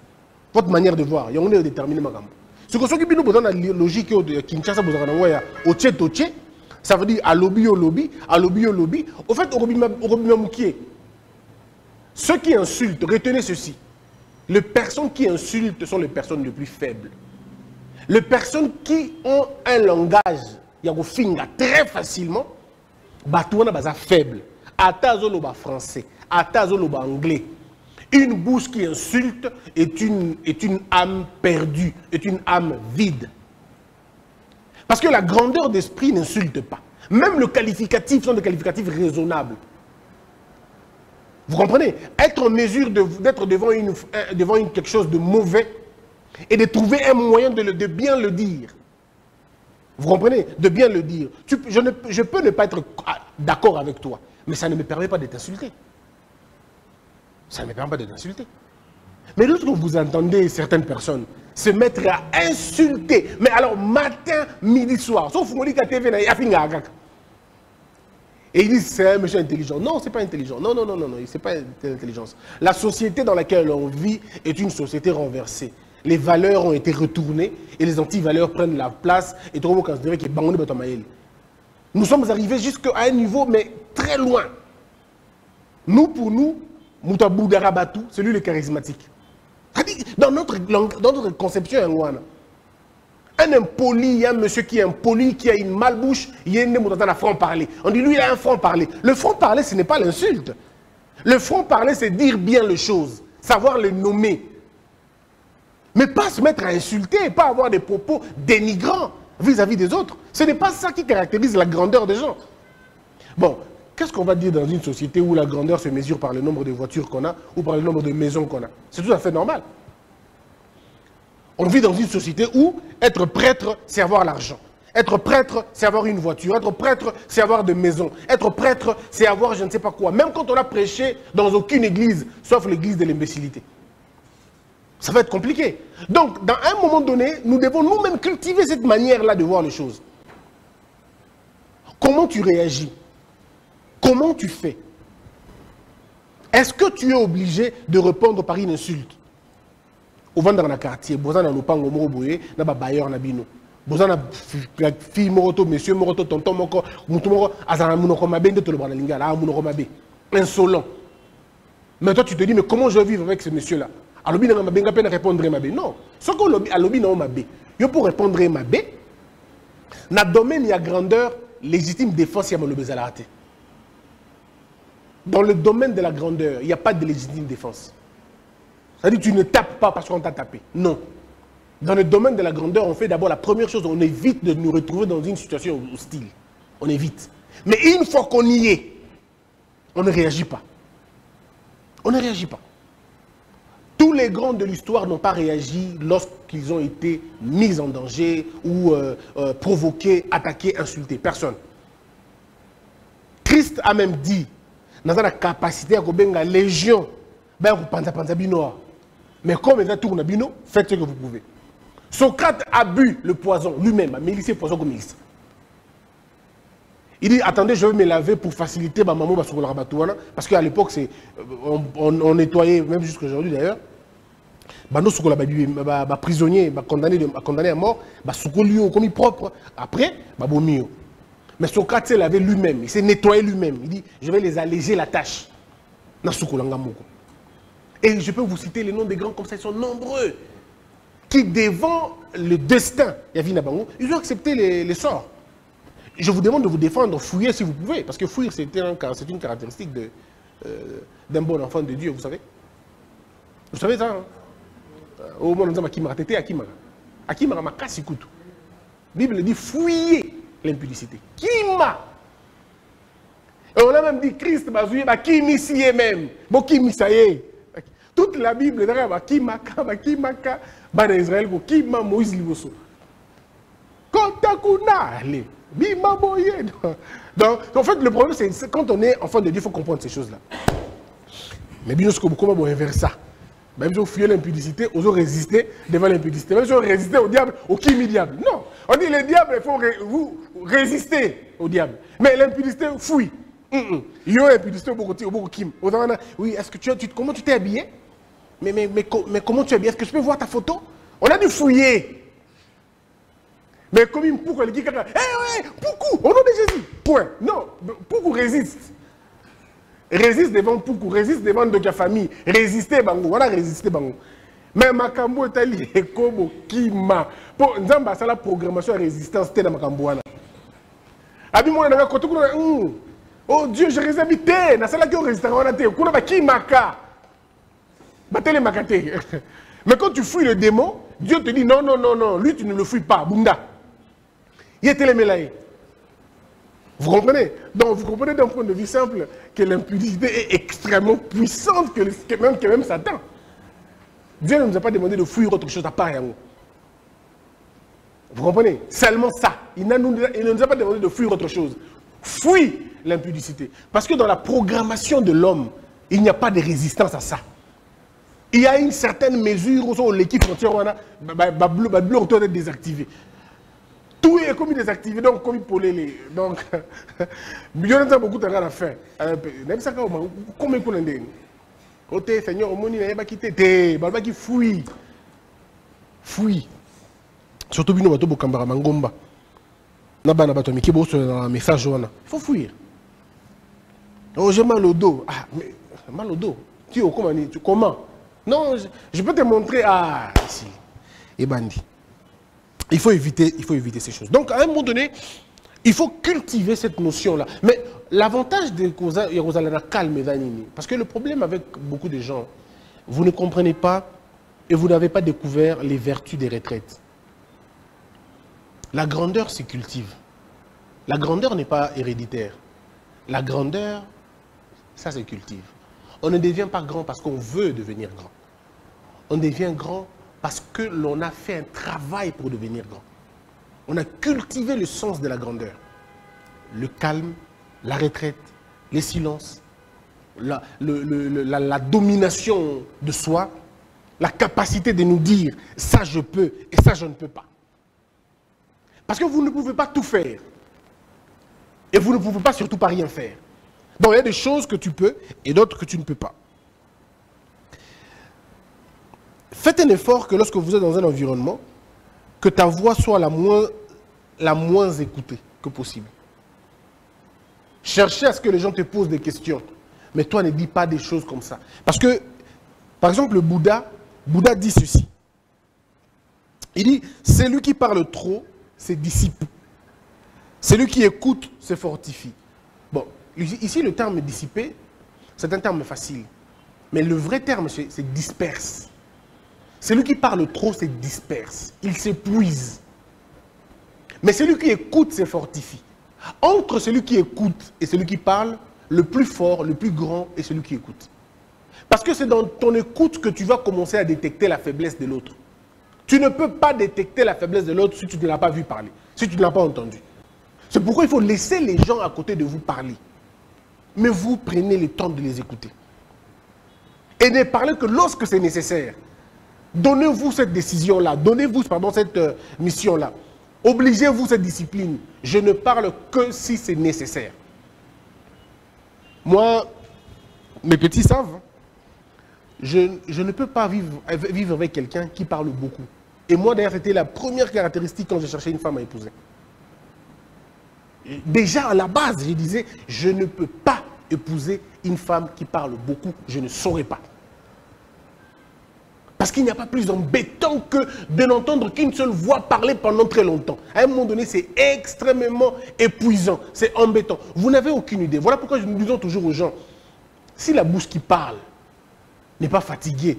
Votre manière de voir. Il y a un déterminé, madame. Ce que nous avons la logique de Kinshasa, ça veut dire à lobby au lobby, à lobby au lobby. Au fait, ceux qui insultent, retenez ceci. Les personnes qui insultent sont les personnes les plus faibles. Les personnes qui ont un langage, très facilement, sont faibles. Ata zoloba français, ata zoloba anglais. Une bouche qui insulte est une âme perdue, est une âme vide. Parce que la grandeur d'esprit n'insulte pas. Même le qualificatif sont des qualificatifs raisonnables. Vous comprenez? Être en mesure d'être devant quelque chose de mauvais et de trouver un moyen de bien le dire. Vous comprenez? De bien le dire. Je peux ne pas être d'accord avec toi, mais ça ne me permet pas de t'insulter. Ça ne me permet pas de t'insulter. Mais lorsque vous entendez certaines personnes se mettre à insulter, mais alors matin, midi, soir, sauf que TV, et ils disent c'est un monsieur intelligent. Non, c'est pas intelligent. Non, c'est pas intelligence. La société dans laquelle on vit est une société renversée. Les valeurs ont été retournées et les anti-valeurs prennent la place et tout le monde considère qu'il est bangoné. Nous sommes arrivés jusqu'à un niveau, mais très loin. Nous, pour nous, Moutabou Darabatou, c'est lui le charismatique. Dans notre conception, un impoli, un monsieur qui est impoli, qui a une malbouche, il y a un franc-parler. On dit lui, il a un franc-parler. Le franc-parler, ce n'est pas l'insulte. Le franc-parler, c'est dire bien les choses, savoir les nommer. Mais pas se mettre à insulter, pas avoir des propos dénigrants vis-à-vis des autres. Ce n'est pas ça qui caractérise la grandeur des gens. Bon, qu'est-ce qu'on va dire dans une société où la grandeur se mesure par le nombre de voitures qu'on a ou par le nombre de maisons qu'on a? C'est tout à fait normal. On vit dans une société où être prêtre, c'est avoir l'argent. Être prêtre, c'est avoir une voiture. Être prêtre, c'est avoir des maisons. Être prêtre, c'est avoir je ne sais pas quoi. Même quand on a prêché dans aucune église, sauf l'église de l'imbécilité. Ça va être compliqué. Donc, dans un moment donné, nous devons nous-mêmes cultiver cette manière-là de voir les choses. Comment tu réagis? Comment tu fais? Est-ce que tu es obligé de répondre par une insulte? Au vent dans le quartier, Bozan a loupang au Moroboye, n'a pas bailleur na bino. Bozan a fille moroto, monsieur moroto, tonton moko, moutoumoro, azana mounoko mabe, de tout le banalinga, là, mounoko mabe. Insolent. Mais toi, tu te dis, mais comment je vais vivre avec ce monsieur-là? Alors, il n'a pas peine de répondre à mabe. Non. Ce qu'on a lobby n'a mabe. Il pour répondre à mabe, dans le domaine, il y a grandeur, légitime défense, il y a mon lobby zalate. Dans le domaine de la grandeur, il n'y a pas de légitime défense. C'est-à-dire que tu ne tapes pas parce qu'on t'a tapé. Non. Dans le domaine de la grandeur, on fait d'abord la première chose, on évite de nous retrouver dans une situation hostile. On évite. Mais une fois qu'on y est, on ne réagit pas. On ne réagit pas. Tous les grands de l'histoire n'ont pas réagi lorsqu'ils ont été mis en danger ou provoqués, attaqués, insultés. Personne. Christ a même dit, dans la capacité à la légion, mais comme il a tout bino, faites ce que vous pouvez. Socrate a bu le poison lui-même, mais il s'est poison comme il. Il dit, attendez, je vais me laver pour faciliter ma maman parce qu'à l'époque, on nettoyait, même jusqu'à aujourd'hui d'ailleurs, prisonniers condamnés à mort, comme propre, après, mais Socrate s'est lavé lui-même, il s'est nettoyé lui-même. Il dit, je vais les alléger la tâche. Et je peux vous citer les noms des grands comme ça, ils sont nombreux, qui devant le destin, ils ont accepté les sorts. Je vous demande de vous défendre, fouiller si vous pouvez, parce que fouiller c'est une caractéristique d'un bon enfant de Dieu, vous savez. Vous savez ça, hein? Au moins, nous avons Akimara makasi kutu. La Bible dit fouiller l'impudicité. Kima. Et on a même dit Christ, Kimi si même. Bon, Kimi ça y est. Toute la Bible, Kimaka, Bana Israël, Kima Moïse Liboso. Kontakuna, allez. Donc, en fait, le problème, c'est quand on est enfant de Dieu, il faut comprendre ces choses-là. Mais bien sûr, comment on inverse ça? Même si on fuit l'impudicité, on doit résister devant l'impudicité. Même si on résiste au diable, au kimi diable. Non, on dit le diable, il faut vous résister au diable. Mais l'impudicité, fouille. Il y a l'impudicité au beaucoup kim. Oui, est-ce que comment tu t'es habillé? Mais comment tu es habillé? Est-ce que je peux voir ta photo? On a dû fouiller. Mais comme il Poukou, elle dit quelqu'un, ouais, Poukou, au nom de Jésus. Point. Non, Poukou résiste. Résiste devant Poukou, résiste devant de ta famille. Résister, bango. Voilà, résister, bango. Mais Makambo est allé, comme Kima. Pour Nzamba, c'est la programmation à résistance, c'était dans Makambo. Abi, moi, oh Dieu, je résiste habité. Dans celle-là qui résiste, on a été. Kuna ba Kimaka. Mais quand tu fuis le démon, Dieu te dit non, non, non, non, lui tu ne le fuis pas, Bunda. Vous comprenez? Donc vous comprenez d'un point de vue simple que l'impudicité est extrêmement puissante que même Satan. Dieu ne nous a pas demandé de fuir autre chose à part Yango. Vous comprenez? Seulement ça. Il ne nous a pas demandé de fuir autre chose. Fuis l'impudicité. Parce que dans la programmation de l'homme, il n'y a pas de résistance à ça. Il y a une certaine mesure où l'équipe entière doit être désactivée. Tout est comme désactivé, donc comme il polé les. Donc, il y a beaucoup de choses à faire. Même ça, comment il peut l'aider? Côté Seigneur, il n'y a pas quitté. Il n'y a pas qui fuit. Fuit. Surtout, il y a des gens qui ont un message. Il faut fuir. Oh, j'ai mal au dos. Ah, mais mal au dos. Comment? Non, je peux te montrer. Ah, ici. Et bandit. Il faut éviter ces choses. Donc, à un moment donné, il faut cultiver cette notion-là. Mais l'avantage de Rosalana calme, parce que le problème avec beaucoup de gens, vous ne comprenez pas et vous n'avez pas découvert les vertus des retraites. La grandeur se cultive. La grandeur n'est pas héréditaire. La grandeur, ça se cultive. On ne devient pas grand parce qu'on veut devenir grand. On devient grand parce que l'on a fait un travail pour devenir grand. On a cultivé le sens de la grandeur. Le calme, la retraite, les silences, la domination de soi, la capacité de nous dire « ça je peux et ça je ne peux pas ». Parce que vous ne pouvez pas tout faire. Et vous ne pouvez pas surtout pas rien faire. Donc il y a des choses que tu peux et d'autres que tu ne peux pas. Faites un effort que lorsque vous êtes dans un environnement, que ta voix soit la moins écoutée que possible. Cherchez à ce que les gens te posent des questions. Mais toi, ne dis pas des choses comme ça. Parce que, par exemple, le Bouddha dit ceci. Il dit, celui qui parle trop se dissipe. Celui qui écoute se fortifie. Bon, ici, le terme dissiper, c'est un terme facile. Mais le vrai terme, c'est disperse. Celui qui parle trop se disperse, il s'épuise. Mais celui qui écoute se fortifie. Entre celui qui écoute et celui qui parle, le plus fort, le plus grand est celui qui écoute. Parce que c'est dans ton écoute que tu vas commencer à détecter la faiblesse de l'autre. Tu ne peux pas détecter la faiblesse de l'autre si tu ne l'as pas vu parler, si tu ne l'as pas entendu. C'est pourquoi il faut laisser les gens à côté de vous parler. Mais vous prenez le temps de les écouter. Et ne parlez que lorsque c'est nécessaire. Donnez-vous cette décision-là, donnez-vous cette mission-là. Obligez-vous cette discipline. Je ne parle que si c'est nécessaire. Moi, mes petits savent, je ne peux pas vivre avec quelqu'un qui parle beaucoup. Et moi, d'ailleurs, c'était la première caractéristique quand je cherchais une femme à épouser. Déjà, à la base, je disais, je ne peux pas épouser une femme qui parle beaucoup, je ne saurais pas. Parce qu'il n'y a pas plus embêtant que de n'entendre qu'une seule voix parler pendant très longtemps. À un moment donné, c'est extrêmement épuisant, c'est embêtant. Vous n'avez aucune idée. Voilà pourquoi nous disons toujours aux gens, si la bouche qui parle n'est pas fatiguée,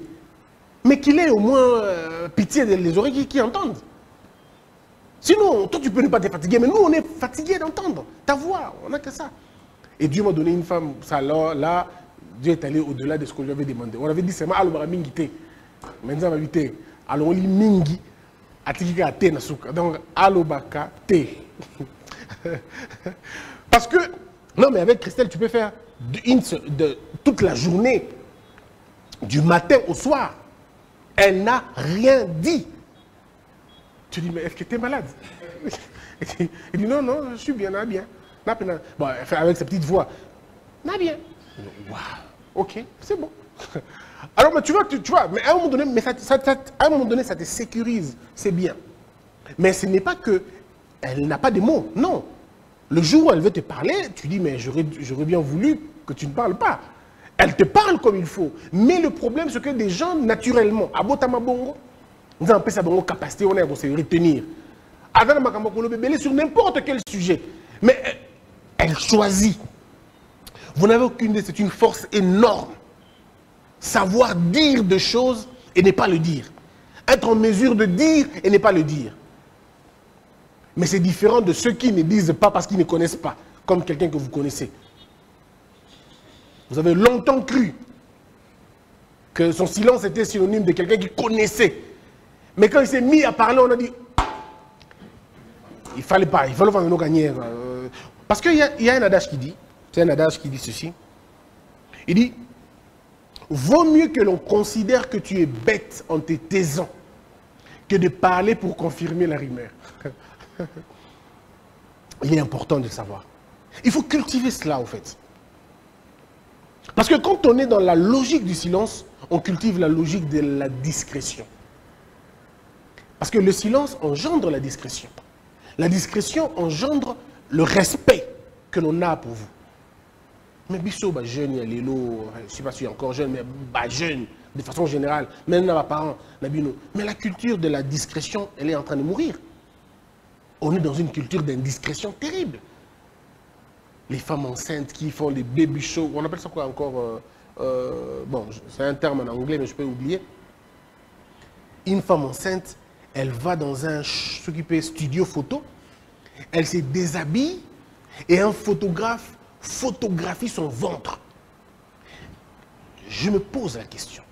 mais qu'il ait au moins pitié des oreilles qui entendent. Sinon, toi tu peux ne pas te fatiguer, mais nous on est fatigués d'entendre ta voix, on n'a que ça. Et Dieu m'a donné une femme, ça là, Dieu est allé au-delà de ce qu'on lui avait demandé. On avait dit seulement, allo mingite. Maintenant, on va vite. Alors, on lit mingi, atikika te nasuka. Donc, alobaka te. Parce que, non, mais avec Christelle, tu peux faire toute la journée, du matin au soir. Elle n'a rien dit. Tu dis, mais est-ce que tu es malade? Il dit, non, non, je suis bien, bien. Bon, avec sa petite voix. Bien. Waouh, ok, c'est bon. Alors, mais tu vois, mais à un moment donné, ça te sécurise, c'est bien. Mais ce n'est pas que elle n'a pas de mots, non. Le jour où elle veut te parler, tu dis, mais j'aurais bien voulu que tu ne parles pas. Elle te parle comme il faut. Mais le problème, c'est que des gens, naturellement, à Botama Bongo, nous avons appelé ça bongo capacité, on est à se retenir. Sur n'importe quel sujet. Mais elle choisit. Vous n'avez aucune idée, c'est une force énorme. savoir dire des choses et ne pas le dire. Être en mesure de dire et ne pas le dire. Mais c'est différent de ceux qui ne disent pas parce qu'ils ne connaissent pas, comme quelqu'un que vous connaissez. Vous avez longtemps cru que son silence était synonyme de quelqu'un qui connaissait. Mais quand il s'est mis à parler, on a dit, il fallait pas, il fallait nous gagner. Parce qu'il y a un adage qui dit, c'est un adage qui dit ceci, il dit, vaut mieux que l'on considère que tu es bête en te taisant que de parler pour confirmer la rumeur. Il est important de le savoir. Il faut cultiver cela, en fait. Parce que quand on est dans la logique du silence, on cultive la logique de la discrétion. Parce que le silence engendre la discrétion. La discrétion engendre le respect que l'on a pour vous. Mais biso, bah, jeune, il y a l'élo, je ne sais pas si encore jeune, mais bah, jeune, de façon générale, même dans mes parents, mais la culture de la discrétion, elle est en train de mourir. On est dans une culture d'indiscrétion terrible. Les femmes enceintes qui font des baby shows, on appelle ça quoi encore bon, c'est un terme en anglais, mais je peux oublier. Une femme enceinte, elle va dans un studio photo, elle se déshabille et un photographe photographie son ventre. Je me pose la question,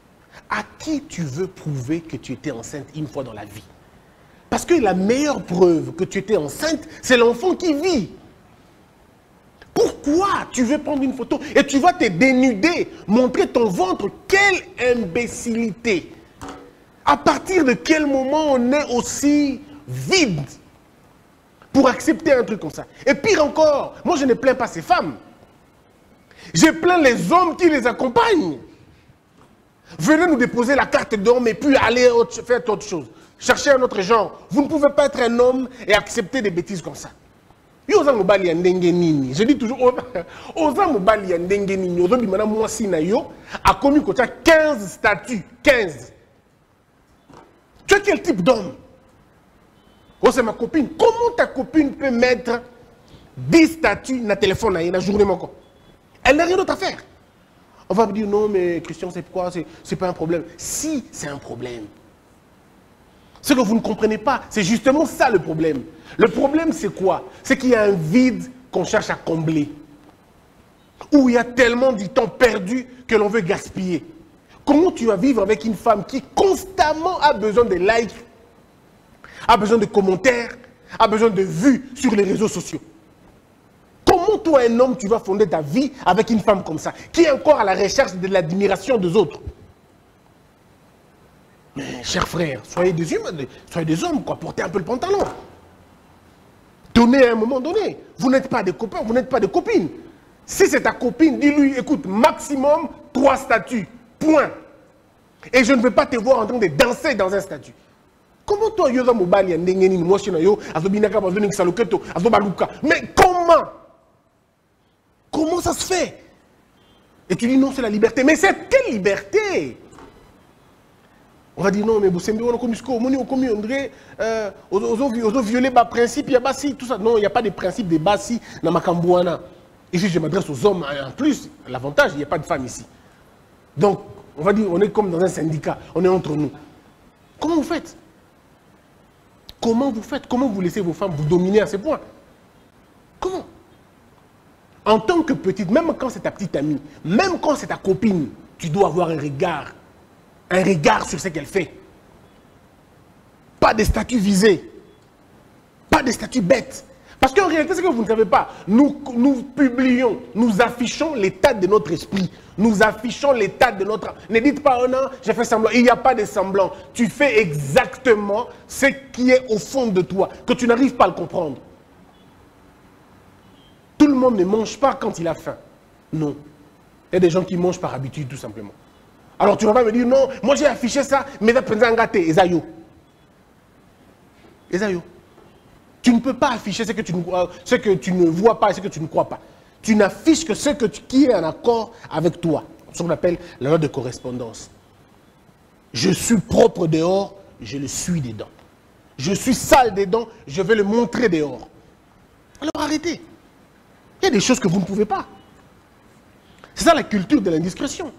à qui tu veux prouver que tu étais enceinte une fois dans la vie? Parce que la meilleure preuve que tu étais enceinte, c'est l'enfant qui vit. Pourquoi tu veux prendre une photo et tu vas te dénuder, montrer ton ventre? Quelle imbécilité! À partir de quel moment on est aussi vide pour accepter un truc comme ça? Et pire encore, moi je ne plains pas ces femmes. Je plains les hommes qui les accompagnent. Venez nous déposer la carte d'homme et puis aller faire autre chose. Chercher un autre genre. Vous ne pouvez pas être un homme et accepter des bêtises comme ça. Je dis toujours, Oza Mobali Ndenge Nini, Ozo Bimana Mwasi na yo, a commis 15 statuts. 15. Tu es quel type d'homme? Oh, c'est ma copine. Comment ta copine peut mettre 10 statuts dans le téléphone dans la journée? Elle n'a rien d'autre à faire. On va me dire, non, mais Christian, c'est pourquoi? C'est pas un problème. Si, c'est un problème. Ce que vous ne comprenez pas, c'est justement ça le problème. Le problème, c'est quoi? C'est qu'il y a un vide qu'on cherche à combler. Où il y a tellement du temps perdu que l'on veut gaspiller. Comment tu vas vivre avec une femme qui constamment a besoin de likes, a besoin de commentaires, a besoin de vues sur les réseaux sociaux? Comment toi, un homme, tu vas fonder ta vie avec une femme comme ça, qui est encore à la recherche de l'admiration des autres? Mais, chers frères, soyez des humains, soyez des hommes, quoi, portez un peu le pantalon. Donnez à un moment donné. Vous n'êtes pas des copains, vous n'êtes pas des copines. Si c'est ta copine, dis-lui, écoute, maximum 3 statuts, point. Et je ne veux pas te voir en train de danser dans un statut. Comment toi, Yoza Mobali, mais comment? Comment ça se fait? Et tu dis non, c'est la liberté. Mais c'est quelle liberté? On va dire non, mais vous savez, on a commis ce qu'on a André, on violé les principes, il y a bassi, tout ça. Non, il n'y a pas de principe de bassi dans ma Cambouana. Ici, je m'adresse aux hommes. En plus, l'avantage, il n'y a pas de femmes ici. Donc, on va dire, on est comme dans un syndicat, on est entre nous. Comment vous faites? Comment vous faites? Comment vous laissez vos femmes vous dominer à ce point? Comment? En tant que petite, même quand c'est ta petite amie, même quand c'est ta copine, tu dois avoir un regard sur ce qu'elle fait. Pas des statuts visés, pas des statuts bêtes. Parce qu'en réalité, ce que vous ne savez pas, nous publions, nous affichons l'état de notre esprit, nous affichons l'état de notre... Ne dites pas, oh non, j'ai fait semblant. Il n'y a pas de semblant. Tu fais exactement ce qui est au fond de toi, que tu n'arrives pas à le comprendre. Tout le monde ne mange pas quand il a faim. Non. Il y a des gens qui mangent par habitude, tout simplement. Alors tu ne vas pas me dire, non, moi j'ai affiché ça, mais tu as gâté, Esayo. Esayo. Tu ne peux pas afficher ce que tu ne vois pas et ce que tu ne crois pas. Tu n'affiches que ce qui est en accord avec toi. Ce qu'on appelle la loi de correspondance. Je suis propre dehors, je le suis dedans. Je suis sale dedans, je vais le montrer dehors. Alors arrêtez. Il y a des choses que vous ne pouvez pas. C'est ça la culture de l'indiscrétion.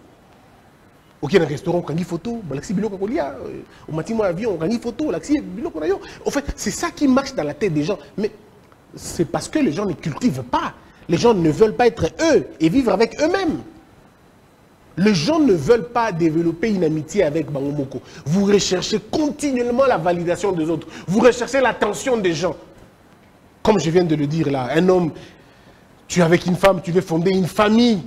Ok, dans un restaurant, on a une photo, au matin, avion, on a une photo, en fait, c'est ça qui marche dans la tête des gens. Mais c'est parce que les gens ne cultivent pas. Les gens ne veulent pas être eux et vivre avec eux-mêmes. Les gens ne veulent pas développer une amitié avec Bangomoko. Vous recherchez continuellement la validation des autres. Vous recherchez l'attention des gens. Comme je viens de le dire là, un homme, tu es avec une femme, tu veux fonder une famille.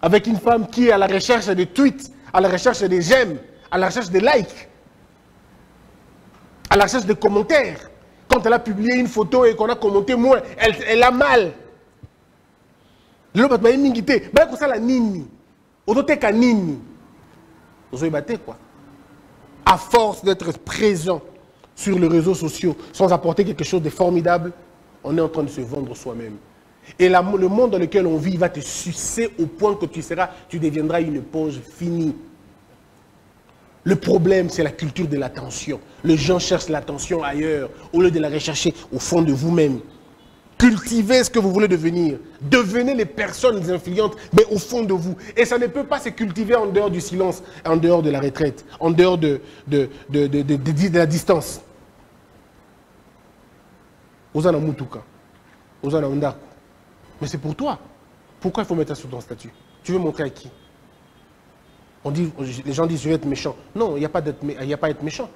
Avec une femme qui est à la recherche des tweets, à la recherche des j'aime, à la recherche des likes, à la recherche des commentaires. Quand elle a publié une photo et qu'on a commenté moins, elle a mal. L'homme a dit, mais ça la nini. Autoteka nini. Vous avez battu quoi? À force d'être présent sur les réseaux sociaux, sans apporter quelque chose de formidable, on est en train de se vendre soi-même. Et le monde dans lequel on vit va te sucer au point que tu deviendras une éponge finie. Le problème, c'est la culture de l'attention. Les gens cherchent l'attention ailleurs, au lieu de la rechercher au fond de vous-même. Cultivez ce que vous voulez devenir. Devenez les personnes influentes, mais au fond de vous. Et ça ne peut pas se cultiver en dehors du silence, en dehors de la retraite, en dehors de la distance. Ozana Mutuka, Ozana Ondako. Mais c'est pour toi. Pourquoi il faut mettre ça sur ton statut? Tu veux montrer à qui? Les gens disent je vais être méchant. Non, il n'y a pas à être méchant.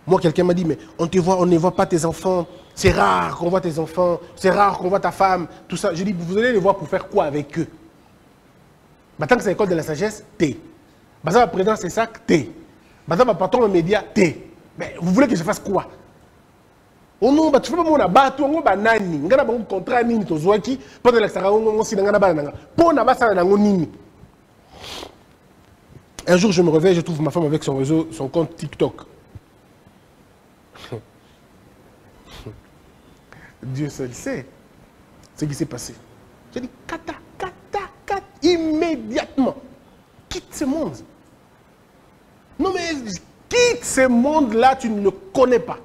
Moi, quelqu'un m'a dit, mais on ne voit pas tes enfants. C'est rare qu'on voit tes enfants. C'est rare qu'on voit ta femme. Tout ça. Je dis, vous allez les voir pour faire quoi avec eux? Bah, tant que c'est l'école de la sagesse, t'es. Bah, ça va président, c'est ça, t'es. Bah, ça va patron aux médias, t'es. Mais vous voulez que je fasse quoi? Oh non, bah, tu fais pas mon abat, tu fais pas nani. Tu as un contrat nini, tu as qui pendant un jour, je me réveille, je trouve ma femme avec son compte TikTok. Dieu seul sait ce qui s'est passé. J'ai dit, kata, immédiatement. Quitte ce monde. Non mais, quitte ce monde-là, tu ne le connais pas.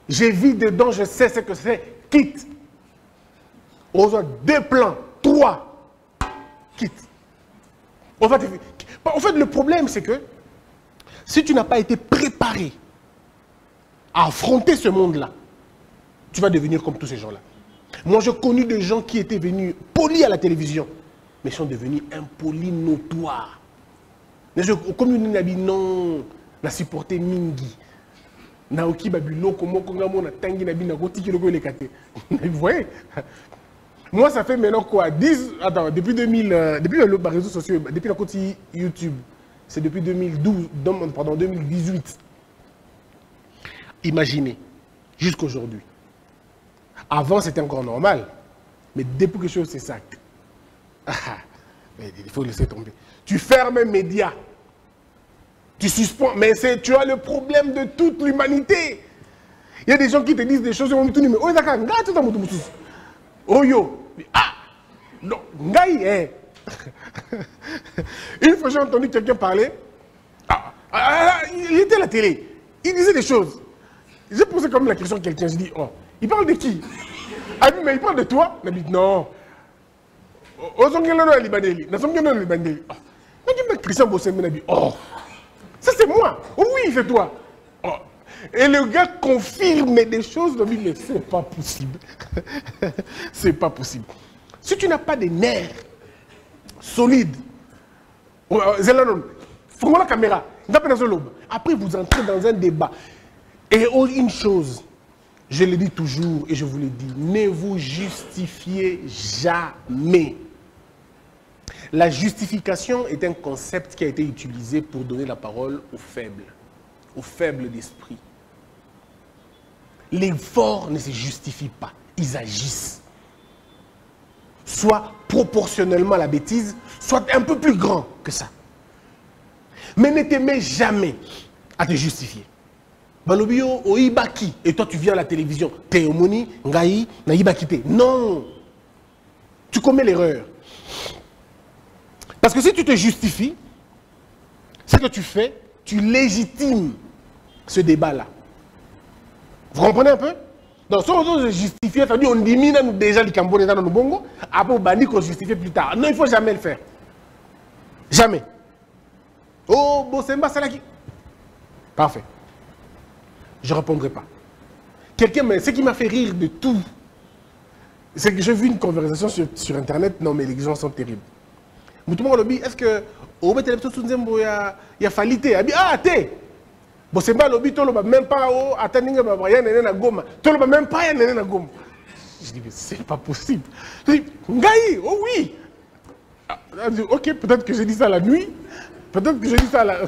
J'ai vu dedans, je sais ce que c'est. Quitte. On a 2 plans, 3. Quitte. En fait, le problème, c'est que si tu n'as pas été préparé à affronter ce monde-là, tu vas devenir comme tous ces gens-là. Moi, j'ai connu des gens qui étaient venus polis à la télévision, mais sont devenus impolis notoires. Comme une nabi non, n'a supporté Mingi. Naoki babilo, comment on a tangi nabi na goti qui le kate. Vous voyez? Moi, ça fait maintenant quoi? 10, attends, depuis 2000, depuis les réseaux sociaux, depuis la côté YouTube, c'est depuis 2012, pardon, 2018. Imaginez, jusqu'aujourd'hui. Avant, c'était encore normal. Mais depuis que chose, c'est ça. Mais il faut laisser tomber. Tu fermes les médias. Tu suspends. Mais tu as le problème de toute l'humanité. Il y a des gens qui te disent des choses. Oh yo. Ah. Non. Ngaï. Une fois, j'ai entendu quelqu'un parler. Il était à la télé. Il disait des choses. J'ai posé comme la question à quelqu'un. Je dis, oh, il parle de qui? Ah, mais il parle de toi? Il m'a dit, non. Oh, Christian Bossé m'a dit, oh, ça c'est moi. Oh oui, c'est toi. Oh. Et le gars confirme des choses. Il dit, mais c'est pas possible. C'est pas possible. Si tu n'as pas des nerfs solides, faut la caméra. Après, vous entrez dans un débat. Et une chose, je le dis toujours et je vous le dis, ne vous justifiez jamais. La justification est un concept qui a été utilisé pour donner la parole aux faibles d'esprit. Les forts ne se justifient pas, ils agissent. Soit proportionnellement à la bêtise, soit un peu plus grand que ça. Mais ne t'aimez jamais à te justifier. Balobio, Oibaki, et toi tu viens à la télévision, Théomoni, Ngaï, Naïbakité. Non! Tu commets l'erreur. Parce que si tu te justifies, ce que tu fais, tu légitimes ce débat-là. Vous comprenez un peu? Donc, si on se justifier, on diminue déjà les Cambodgiens dans le Bongo, après on banit qu'on justifie plus tard. Non, il ne faut jamais le faire. Jamais. Oh, Bosemba Salaki. Parfait. Je ne répondrai pas. Quelqu'un, mais ce qui m'a fait rire de tout, c'est que j'ai vu une conversation sur Internet. Non, mais les gens sont terribles. Moutouma Lobi, est-ce que au bout de il y a falité? Ah, t'es. Bosemba Lobi, tu n'as même pas attendre à Goma. Tu n'as même pas à Goma. Je dis, mais c'est pas possible. Je dis, Ngaï, oh oui. Ok, peut-être que j'ai dit ça la nuit. Peut-être que j'ai dit ça la...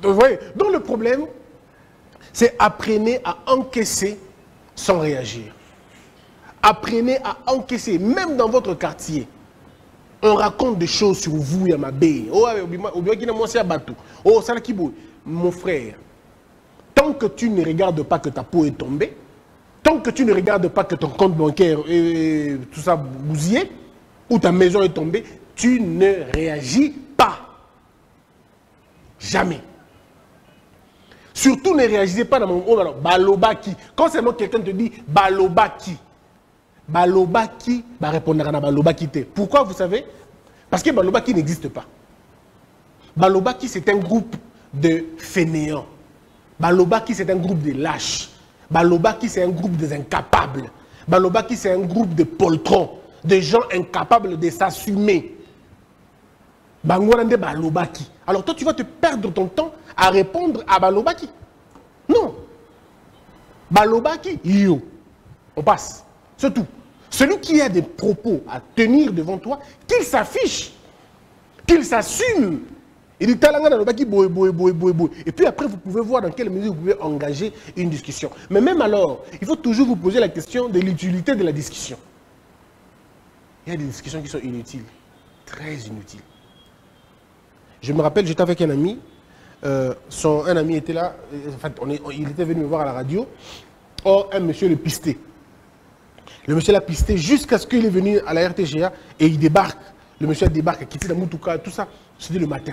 Donc, voyez, donc le problème, c'est apprenez à encaisser sans réagir. Apprenez à encaisser, même dans votre quartier. On raconte des choses sur vous, Yamabé. Oh, mon frère, tant que tu ne regardes pas que ta peau est tombée, tant que tu ne regardes pas que ton compte bancaire est tout ça bousillé, ou ta maison est tombée, tu ne réagis pas. Jamais. Surtout ne réagissez pas dans mon... Oh, alors, balobaki. Quand seulement quelqu'un te dit balobaki, balobaki va répondre à balobaki. Pourquoi vous savez? Parce que balobaki n'existe pas. Balobaki, c'est un groupe de fainéants. Balobaki, c'est un groupe de lâches. Balobaki, c'est un groupe des incapables. Balobaki, c'est un groupe de poltrons, de gens incapables de s'assumer. Bangorande balobaki. Alors toi, tu vas te perdre ton temps à répondre à balobaki. Non. Balobaki, yo. On passe. C'est tout. Celui qui a des propos à tenir devant toi, qu'il s'affiche, qu'il s'assume. Il dit talanga balobaki boy. Et puis après, vous pouvez voir dans quelle mesure vous pouvez engager une discussion. Mais même alors, il faut toujours vous poser la question de l'utilité de la discussion. Il y a des discussions qui sont inutiles, très inutiles. Je me rappelle, j'étais avec un ami, un ami était là, en fait, il était venu me voir à la radio. Or, un monsieur le pistait. Le monsieur l'a pisté jusqu'à ce qu'il est venu à la RTGA et il débarque. Le monsieur débarque, quitté la Moutouka, tout ça. C'était le matin.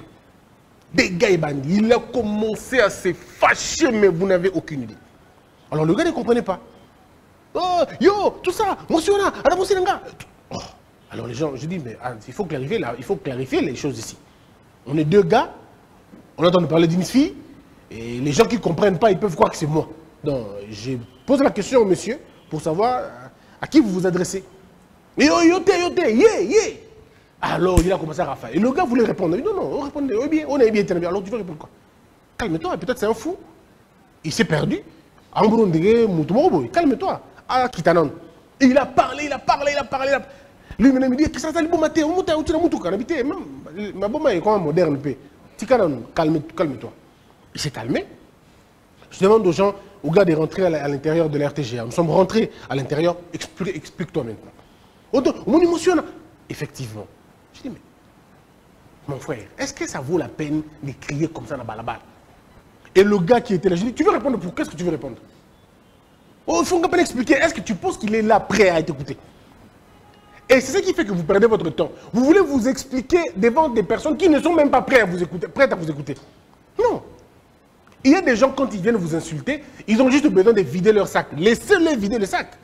Des gars, il a commencé à se fâcher, mais vous n'avez aucune idée. Alors le gars ne comprenait pas. Oh, yo, tout ça, monsieur là, oh. Alors les gens, je dis, mais il faut clarifier les choses ici. On est deux gars, on entend parler d'une fille, et les gens qui ne comprennent pas, ils peuvent croire que c'est moi. Donc, je pose la question au monsieur pour savoir à qui vous vous adressez. Yo, yeah. Alors, il a commencé à rafaler. Et le gars voulait répondre. Il dit, non, on répondait, on est bien. Alors, tu veux répondre quoi? Calme-toi, peut-être c'est un fou. Il s'est perdu. Calme-toi. Ah, Kitanon. Il a parlé. Lui, il me dit, qu'est-ce que ça maté? On monte au-dessus de Moutouka. Ma bombe est quand même moderne. Calme-toi. Il s'est calmé. Je demande aux gens, aux gars de rentrer à l'intérieur de la RTGA. Nous sommes rentrés à l'intérieur. Explique-toi maintenant. On émotionne. Effectivement. Je dis, mais mon frère, est-ce que ça vaut la peine de crier comme ça dans Balabal? Et le gars qui était là, je dis, tu veux répondre pour qu'est-ce que tu veux répondre? Oh, il faut qu'on expliquer. Est-ce que tu penses qu'il est là prêt à t'écouter? Et c'est ce qui fait que vous perdez votre temps. Vous voulez vous expliquer devant des personnes qui ne sont même pas prêtes à vous écouter. Non. Il y a des gens, quand ils viennent vous insulter, ils ont juste besoin de vider leur sac. Laissez-les vider le sac.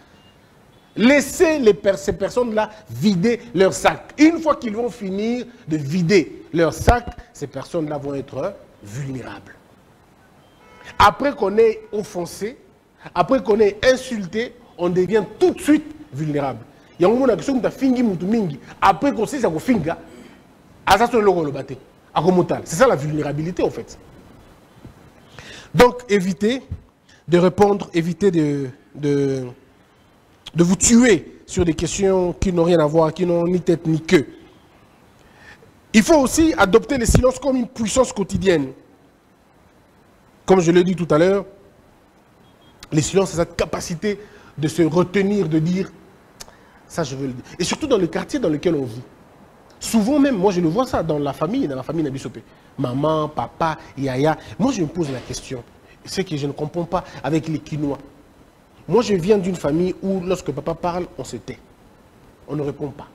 Laissez ces personnes-là vider leur sac. Une fois qu'ils vont finir de vider leur sac, ces personnes-là vont être vulnérables. Après qu'on ait offensé, après qu'on ait insulté, on devient tout de suite vulnérable. Il y a un moment où on a fingi mingi. Après qu'on sait ça qu'on finga, c'est ça la vulnérabilité en fait. Donc évitez de répondre, évitez de vous tuer sur des questions qui n'ont rien à voir, qui n'ont ni tête ni queue. Il faut aussi adopter le silence comme une puissance quotidienne. Comme je l'ai dit tout à l'heure, le silence, c'est cette capacité de se retenir, de dire, ça je veux le dire. Et surtout dans le quartier dans lequel on vit. Souvent même, moi je le vois ça dans la famille Nabisopé. Maman, papa, yaya. Moi je me pose la question, c'est que je ne comprends pas avec les Quinois. Moi je viens d'une famille où lorsque papa parle, on se tait. On ne répond pas.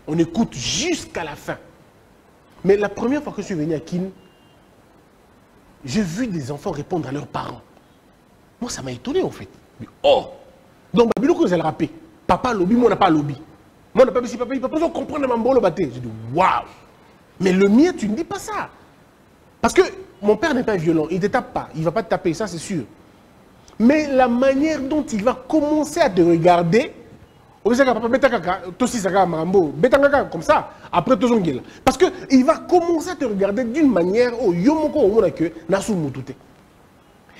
On écoute jusqu'à la fin. Mais la première fois que je suis venu à Kin, j'ai vu des enfants répondre à leurs parents. Moi ça m'a étonné en fait. Mais, oh! Donc Babiloko c'est le rappé. Papa lobby, moi on n'a pas lobby. Moi on n'a pas dit papa, il ne peut pas comprendre ma mbolo baté. J'ai dit waouh! Mais le mien, tu ne dis pas ça. Parce que mon père n'est pas violent, il ne te tape pas, il ne va pas te taper, ça c'est sûr. Mais la manière dont il va commencer à te regarder, comme ça, après parce qu'il va commencer à te regarder d'une manière où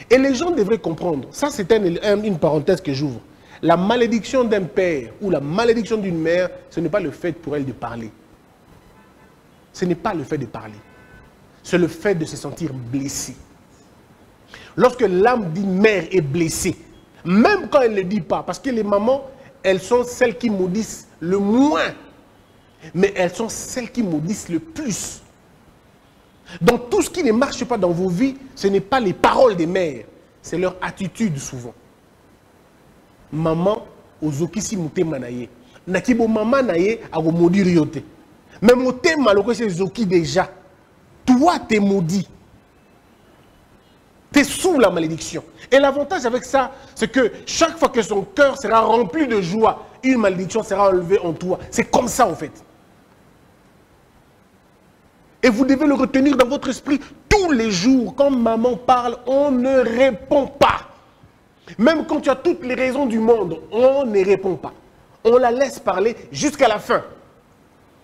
et les gens devraient comprendre, ça c'est une parenthèse que j'ouvre. La malédiction d'un père ou la malédiction d'une mère, ce n'est pas le fait pour elle de parler. Ce n'est pas le fait de parler. C'est le fait de se sentir blessé. Lorsque l'âme d'une mère est blessée, même quand elle ne le dit pas, parce que les mamans, elles sont celles qui maudissent le moins, mais elles sont celles qui maudissent le plus. Donc tout ce qui ne marche pas dans vos vies, ce n'est pas les paroles des mères, c'est leur attitude souvent. Maman, ozokisi mutema na ye. Nakibo maman na ye a maudire yote. Mais mutema loko c'est zoki déjà. Toi t'es maudit. Tu es sous la malédiction. Et l'avantage avec ça, c'est que chaque fois que son cœur sera rempli de joie, une malédiction sera enlevée en toi. C'est comme ça en fait. Et vous devez le retenir dans votre esprit tous les jours. Quand maman parle, on ne répond pas. Même quand tu as toutes les raisons du monde, on ne répond pas. On la laisse parler jusqu'à la fin.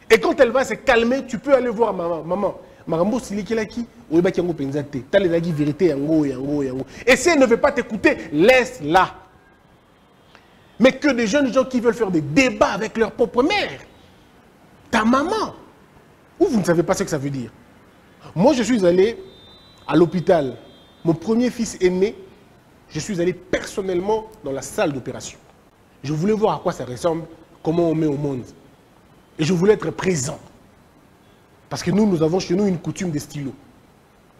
Et quand elle va se calmer, tu peux aller voir maman. Maman, Marambo Silikelaki, ou Ebakiango Penzate, t'as les agues vérité, yango. Et si elle ne veut pas t'écouter, laisse-la. Mais que des jeunes gens qui veulent faire des débats avec leur propre mère. Ta maman. Ou vous ne savez pas ce que ça veut dire. Moi, je suis allé à l'hôpital. Mon premier fils est né. Je suis allé personnellement dans la salle d'opération. Je voulais voir à quoi ça ressemble, comment on met au monde. Et je voulais être présent. Parce que nous avons chez nous une coutume des stylos.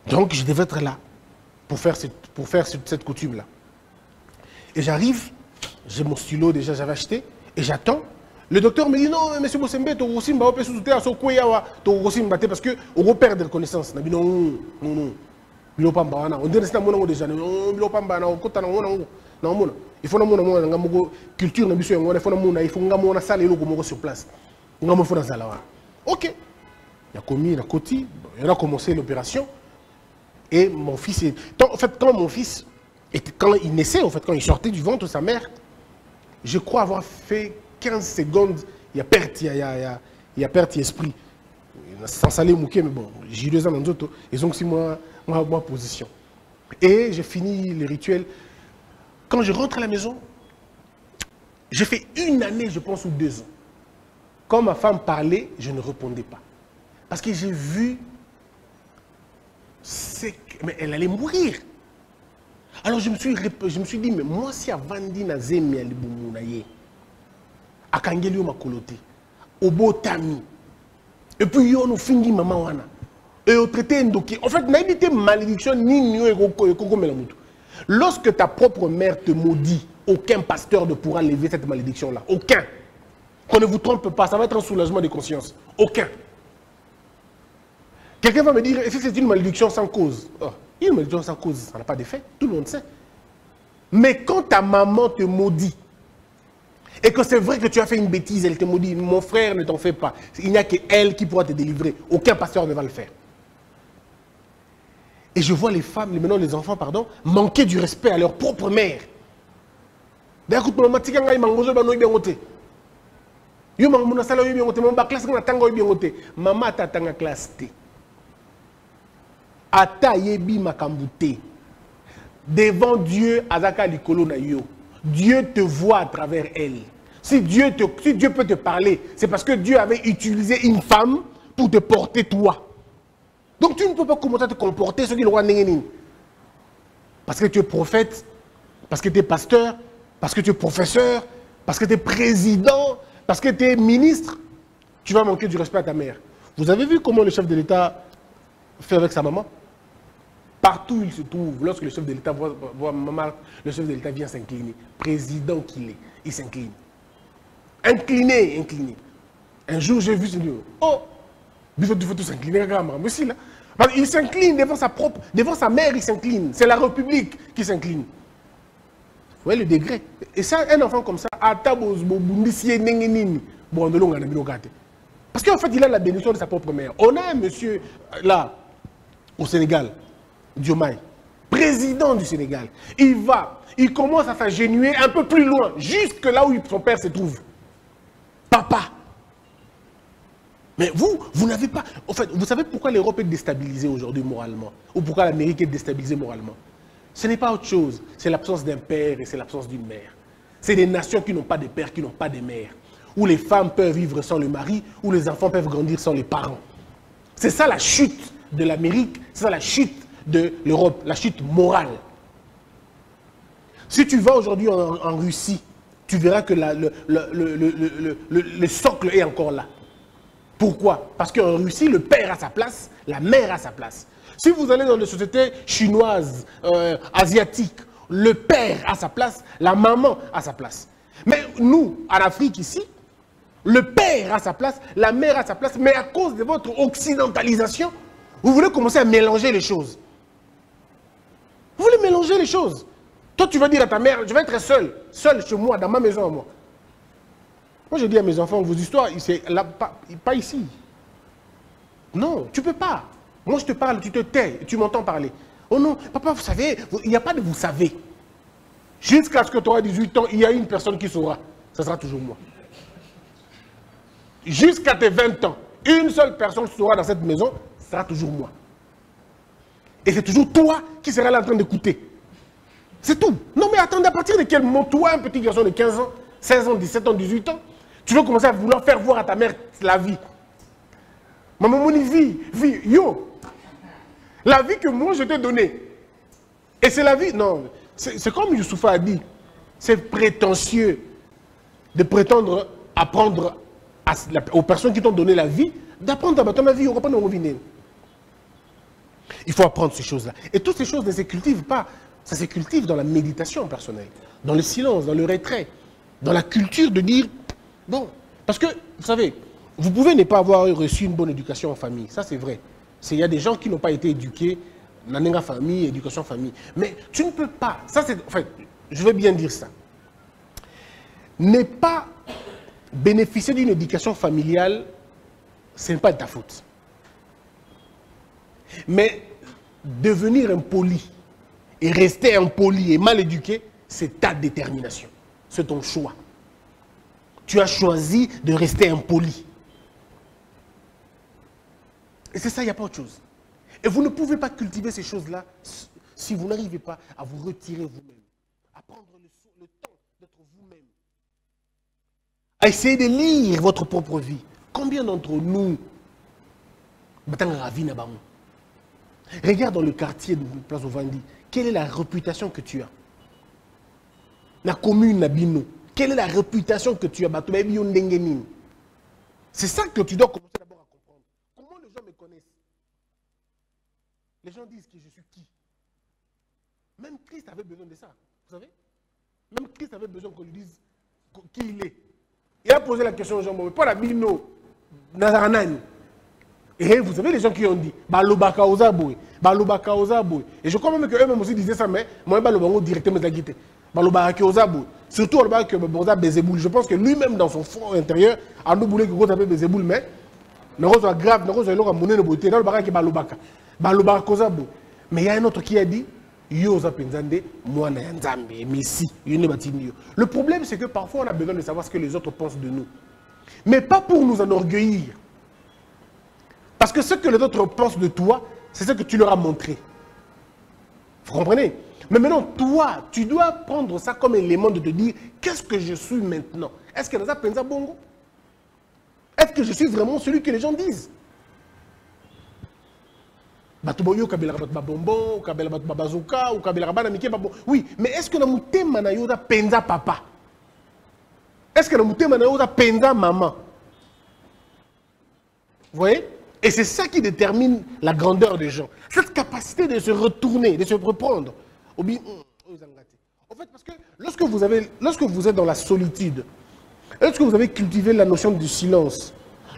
Donc, je devais être là pour faire cette coutume-là. Et j'arrive, j'ai mon stylo déjà, j'avais acheté, et j'attends. Le docteur me dit non, monsieur Bossembe, tu vas pas sauter à Sokoya, parce que on va perdre de connaissance. Non. On dirait que c'est un déjà. Il faut que culture, il faut que salle sur place. Ok. Il a commis la côté, il a commencé l'opération. Et mon fils est. En fait, quand mon fils, quand il naissait, en fait, quand il sortait du ventre de sa mère, je crois avoir fait 15 secondes, il y a perte, il y a perte d'esprit. Sans saler mouquet, mais bon, j'ai eu 2 ans dans d'autres, ils ont aussi moi position. Et j'ai fini le rituel. Quand je rentre à la maison, j'ai fait 1 année, je pense, ou 2 ans. Quand ma femme parlait, je ne répondais pas. Parce que j'ai vu, mais elle allait mourir. Alors je me suis dit, mais moi si Avandi na zemi alibumunayé, akangeli ma kolote, obotami, et puis yo no fingi maman wana, et au traité ndoki. En fait, n'a évité malédiction ni niyo et melamutu. Lorsque ta propre mère te maudit, aucun pasteur ne pourra lever cette malédiction-là. Aucun. Qu'on ne vous trompe pas, ça va être un soulagement de conscience. Aucun. Quelqu'un va me dire, est-ce que c'est une malédiction sans cause? Oh, une malédiction sans cause, ça n'a pas d'effet, tout le monde sait. Mais quand ta maman te maudit, et que c'est vrai que tu as fait une bêtise, elle te maudit, mon frère, ne t'en fais pas. Il n'y a qu'elle qui pourra te délivrer. Aucun pasteur ne va le faire. Et je vois les femmes, maintenant les enfants, pardon, manquer du respect à leur propre mère. D'ailleurs, maman, t'attends classe T. Ata yebi makambute. Devant Dieu, azaka likolo na yo. Dieu te voit à travers elle. Si Dieu peut te parler, c'est parce que Dieu avait utilisé une femme pour te porter toi. Donc tu ne peux pas commencer à te comporter ce qu'il roi nengenin. Parce que tu es prophète, parce que tu es pasteur, parce que tu es professeur, parce que tu es président, parce que tu es ministre, tu vas manquer du respect à ta mère. Vous avez vu comment le chef de l'État fait avec sa maman? Partout où il se trouve, lorsque le chef de l'État voit maman, le chef de l'État vient s'incliner. Président qu'il est, il s'incline. Incliné. Un jour, j'ai vu ce lieu. Oh, il faut tout s'incliner. Mais si, là. Il s'incline devant sa mère, il s'incline. C'est la République qui s'incline. Vous voyez le degré. Et ça, un enfant comme ça, parce Parce qu'en fait, il a la bénédiction de sa propre mère. On a un monsieur, là, au Sénégal, Diomaye, président du Sénégal. Il commence à s'agenouiller un peu plus loin, jusque là où son père se trouve. Papa. Mais vous n'avez pas... En fait, vous savez pourquoi l'Europe est déstabilisée aujourd'hui moralement? Ou pourquoi l'Amérique est déstabilisée moralement? Ce n'est pas autre chose. C'est l'absence d'un père et c'est l'absence d'une mère. C'est des nations qui n'ont pas de père, qui n'ont pas de mère. Où les femmes peuvent vivre sans le mari, où les enfants peuvent grandir sans les parents. C'est ça la chute de l'Amérique, c'est ça la chute de l'Europe, la chute morale. Si tu vas aujourd'hui en Russie, tu verras que le socle est encore là. Pourquoi? Parce qu'en Russie, le père a sa place, la mère a sa place. Si vous allez dans les sociétés chinoises, asiatiques, le père a sa place, la maman a sa place. Mais nous, en Afrique ici, le père a sa place, la mère a sa place, mais à cause de votre occidentalisation, vous voulez commencer à mélanger les choses. Vous voulez mélanger les choses. Toi, tu vas dire à ta mère, je vais être seul chez moi, dans ma maison à moi. Moi, je dis à mes enfants, vos histoires, c'est pas ici. Non, tu ne peux pas. Moi, je te parle, tu te tais, tu m'entends parler. Oh non, papa, vous savez, il n'y a pas de vous savez. Jusqu'à ce que tu auras 18 ans, il y a une personne qui saura. Ça sera toujours moi. Jusqu'à tes 20 ans, une seule personne saura dans cette maison, ça sera toujours moi. Et c'est toujours toi qui seras là en train d'écouter. C'est tout. Non mais attendez, à partir de quel moment, toi, un petit garçon de 15 ans, 16 ans, 17 ans, 18 ans, tu veux commencer à vouloir faire voir à ta mère la vie. Maman, vie, yo. La vie que moi je t'ai donnée. Et c'est la vie, non, c'est comme Youssoufa a dit, c'est prétentieux de prétendre apprendre aux personnes qui t'ont donné la vie, d'apprendre à ton vie, on ne va pas nous revenir. Il faut apprendre ces choses-là. Et toutes ces choses ne se cultivent pas. Ça se cultive dans la méditation personnelle, dans le silence, dans le retrait, dans la culture de dire, bon, parce que, vous savez, vous pouvez ne pas avoir reçu une bonne éducation en famille, ça c'est vrai. Il y a des gens qui n'ont pas été éduqués, dans famille, éducation famille. Mais tu ne peux pas, ça c'est, enfin, je vais bien dire ça. Ne pas bénéficier d'une éducation familiale, ce n'est pas de ta faute. Mais devenir impoli et rester impoli et mal éduqué, c'est ta détermination. C'est ton choix. Tu as choisi de rester impoli. Et c'est ça, il n'y a pas autre chose. Et vous ne pouvez pas cultiver ces choses-là si vous n'arrivez pas à vous retirer vous-même. À prendre le temps d'être vous-même. À essayer de lire votre propre vie. Combien d'entre nous, regarde dans le quartier de Place Ovandi, quelle est la réputation que tu as? La commune Nabino, quelle est la réputation que tu as? C'est ça que tu dois commencer d'abord à comprendre. Comment les gens me connaissent? Les gens disent que je suis qui? Même Christ avait besoin de ça, vous savez? Même Christ avait besoin qu'on lui dise qui il est. Il a posé la question aux gens, mais pas la Bino, Nazaranani. Et vous savez les gens qui ont dit, Balobaka Ozaboui, Balobaka Ozaboui. Et je crois même qu'eux-mêmes aussi disaient ça, mais moi, Balobaka directement les a quittés. Balobaka Ozaboui. Surtout, Balobaka Bezeboul. Je pense que lui-même, dans son fond intérieur, a nous voulu que vous appelez Bezeboul, mais ne soit grave, ne soit l'autre monnaie de beauté, dans le baraka qui est Balobaka. Balobaka Ozaboui. Mais il y a un autre qui a dit, Yoza Penzande, moi Nzambe, Messi, le problème, c'est que parfois, on a besoin de savoir ce que les autres pensent de nous. Mais pas pour nous enorgueillir. Parce que ce que les autres pensent de toi, c'est ce que tu leur as montré. Vous comprenez? Mais maintenant, toi, tu dois prendre ça comme élément de te dire, qu'est-ce que je suis maintenant? Est-ce que Naza Penza Bongo? Est-ce que je suis vraiment celui que les gens disent? Oui, mais est-ce que Namute Manayoda Penza Papa? Est-ce que Namute Manayoda Penza Maman? Vous voyez? Et c'est ça qui détermine la grandeur des gens. Cette capacité de se retourner, de se reprendre. En fait, parce que lorsque vous êtes dans la solitude, lorsque vous avez cultivé la notion du silence,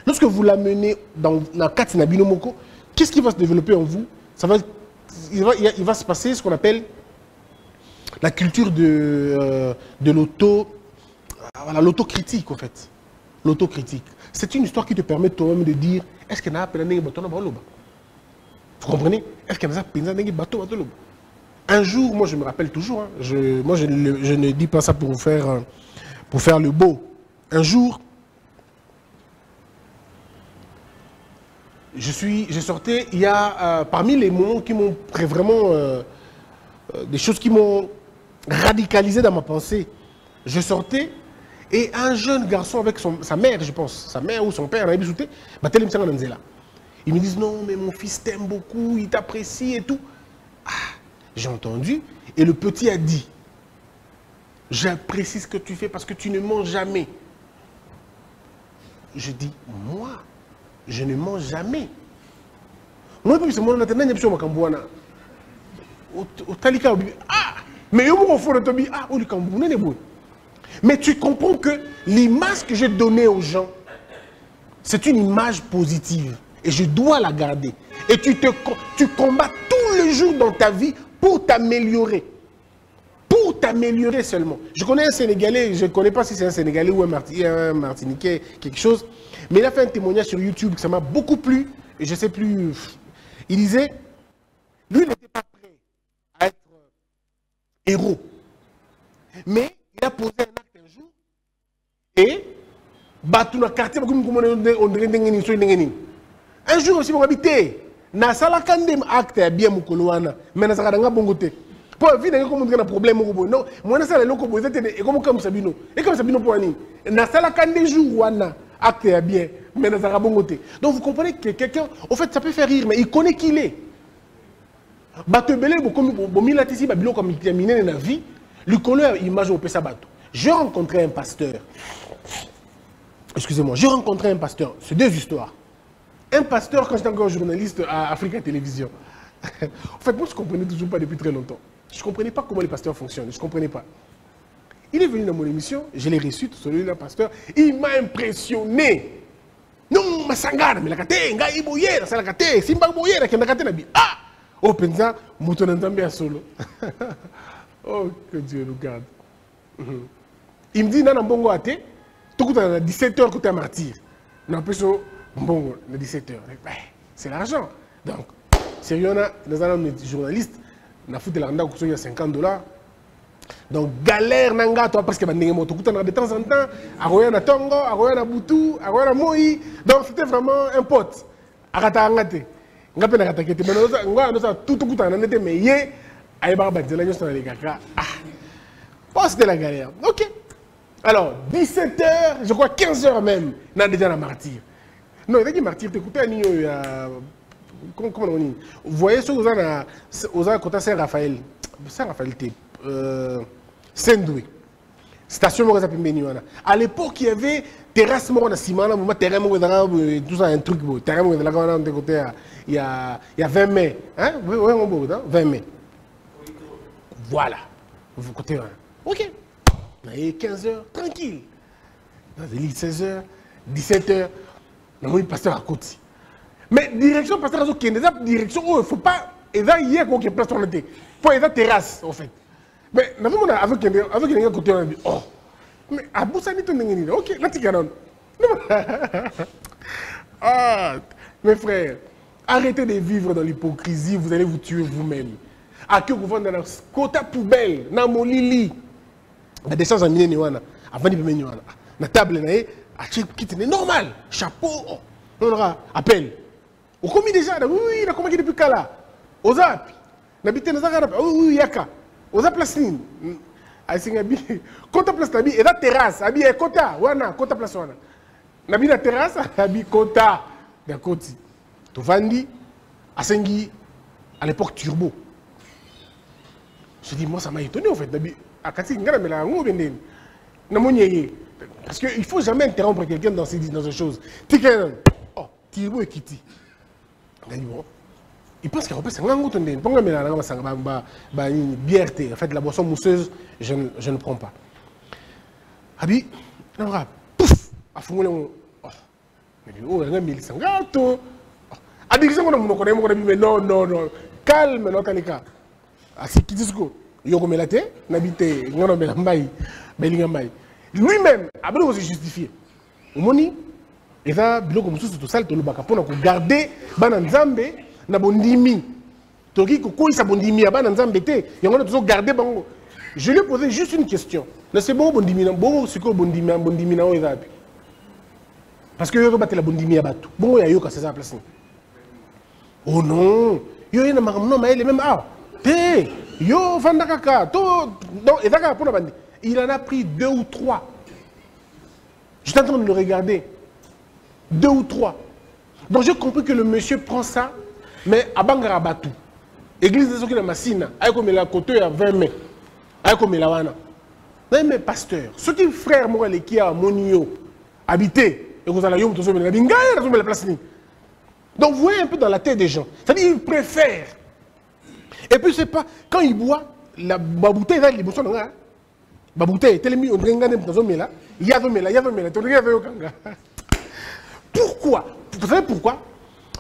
lorsque vous l'amenez dans la Katina Binomoko, qu'est-ce qui va se développer en vous? Il va se passer ce qu'on appelle la culture de l'autocritique, en fait. l'autocritique. C'est une histoire qui te permet toi-même de dire, est-ce qu'il y a un peu de bateau? Vous comprenez? Est-ce qu'il y a un peu de bateau? Un jour, moi je me rappelle toujours, hein, je ne dis pas ça pour faire le beau. Un jour, je sortais, il y a parmi les moments qui m'ont vraiment, des choses qui m'ont radicalisé dans ma pensée, je sortais et un jeune garçon avec sa mère, je pense, sa mère ou son père, ils me disent non mais mon fils t'aime beaucoup, il t'apprécie et tout. Ah, j'ai entendu et le petit a dit, j'apprécie ce que tu fais parce que tu ne mens jamais. Je dis, moi, je ne mens jamais. Moi, je suis mais tu comprends que l'image que j'ai donnée aux gens, c'est une image positive. Et je dois la garder. Et tu combats tous les jours dans ta vie pour t'améliorer. Pour t'améliorer seulement. Je connais un Sénégalais, je ne connais pas si c'est un Sénégalais ou un Martiniquais, quelque chose. Mais il a fait un témoignage sur YouTube que ça m'a beaucoup plu. Et je ne sais plus. Il disait, lui, il n'était pas prêt à être héros. Mais il a posé un acte un jour. Et, un jour aussi, on habité. Na sala kandem acte bien mukoloana, mais na sala nga bongote. Pour vivre comme un problème non, moi na sala loko boze et comme Sabino. Et comme Sabino pour ani. Na sala kandem jour wana acte bien, mais na sala bongote. Donc vous comprenez que quelqu'un, en fait, ça peut faire rire, mais il connaît qui il est. Batebele comme bomilatisi babilo comme il terminé dans la vie, le colère image au pesa bato. J'ai rencontré un pasteur. Excusez-moi, j'ai rencontré un pasteur. C'est deux histoires. Un pasteur, quand j'étais encore journaliste à Africa Télévision. En fait, moi, je ne comprenais toujours pas depuis très longtemps. Je ne comprenais pas comment les pasteurs fonctionnent. Je ne comprenais pas. Il est venu dans mon émission, je l'ai reçu, celui-là, pasteur. Il m'a impressionné. Non, ma sangana, mais la kate, nga iboye, la kate, simba boye, la kate, la bi. Ah! Oh, pensa, mouton entendait à solo. Oh, que Dieu nous garde. Il me dit, non, bongo ate, tout à 17h, côté martyr. Non, plus bon, le 17h, c'est l'argent. Donc, sérieux, nous avons des journalistes, on a foutu l'argent il y a $50. Donc, galère, nanga, toi, parce que de temps en temps, à na Tongo, à Boutou, à Moï. Donc, c'était vraiment un pote. Arata angate. On a attaqué. Mais nous avons tout le temps, mais hier, à Ibarabadjela, nous sommes les gars. Ah, c'était la galère. Ok. Alors, 17h, je crois 15h même, on a déjà la martyr. Non, il y a martyr, écoutez, comment on dit? Vous voyez ce que vous avez côté Saint-Raphaël. Saint-Raphaël, Saint-Doué. Station Moreza Pimbeniwana. À l'époque, il y avait terrasse Morona Simana, terrain Moreza, tout ça, un truc. Terrain Moreza, de côté, il y a 20 mai. Hein? Oui, 20 mai. Voilà. Vous côté, ok. Il y a 15h, tranquille. Dans les 16h, 17h. Non, il passe à côté. Mais direction, pasteur à côté, direction, il ne faut pas. Et là, il y a quelque place sur le thé. Il faut être terrasse, en fait. Mais, avec un côté, on a dit, oh, mais à Boussani, tu n'es pas. Ok, là, tu es ah, mes frères, arrêtez de vivre dans l'hypocrisie, vous allez vous tuer vous-même. À que vous vendez dans la quota poubelle, dans mon lili. Il y a des choses à miner, avant de venir à la table, c'est normal. Chapeau, on aura appel. On commis déjà, oui, il a commis depuis Kala. Ozap, n'habitez pas à oui, Yaka. Ozap Plasine. Kota place nabi, et la terrasse, abi et kota, wana, kota place wana. Nabi la terrasse, abi kota, de koti. Tu vandi, Asengi, à l'époque turbo. Je dis, moi ça m'a étonné en fait. Nabi, à Kati, ngana me la ngou benden. Namonye. Parce qu'il ne faut jamais interrompre quelqu'un dans ces choses. Tiken, oh, turbo et kiti. Il pense qu'il y a une bière. En fait, la boisson mousseuse, je ne prends pas. Abi, pouf, à fond, oh, mais non, non, calme, non, Kalika. Asi Kitisko, Yoko Melate, n'habite, lui-même, après, on s'est justifié. omoni eza biloko mosusu tosali tolobaka mpona kogarde bana nzambe na bondimi toki kokoyisa bondimi ya bana nzambe te yango na tozogarde bango. Je lui ai posé juste une question. C'est bon bondimi na bongo siko bondimi na o eza api parce que yo batela bondimi ya bato bongo ya yoka c'est ça place. Oh non yo yena makamno maele même ah te yo vanda kaka to donc ezaka pona bandi. Il en a pris 2 ou 3. J'étais en train de le regarder. 2 ou 3. Donc j'ai compris que le monsieur prend ça, mais à Bangarabatou. Église de Sokina Massina, avec comme la côté à 20 mai. Avec comme la wana. Mais pasteur, ceux qui frères moi les qui a Monio habité, et vous allez la place. Donc vous voyez un peu dans la tête des gens. C'est-à-dire ils préfèrent. Et puis c'est pas quand ils boivent la bouteille là, ils boivent ça. La bouteille, telemi on regarde là, il y a pourquoi? Vous savez pourquoi?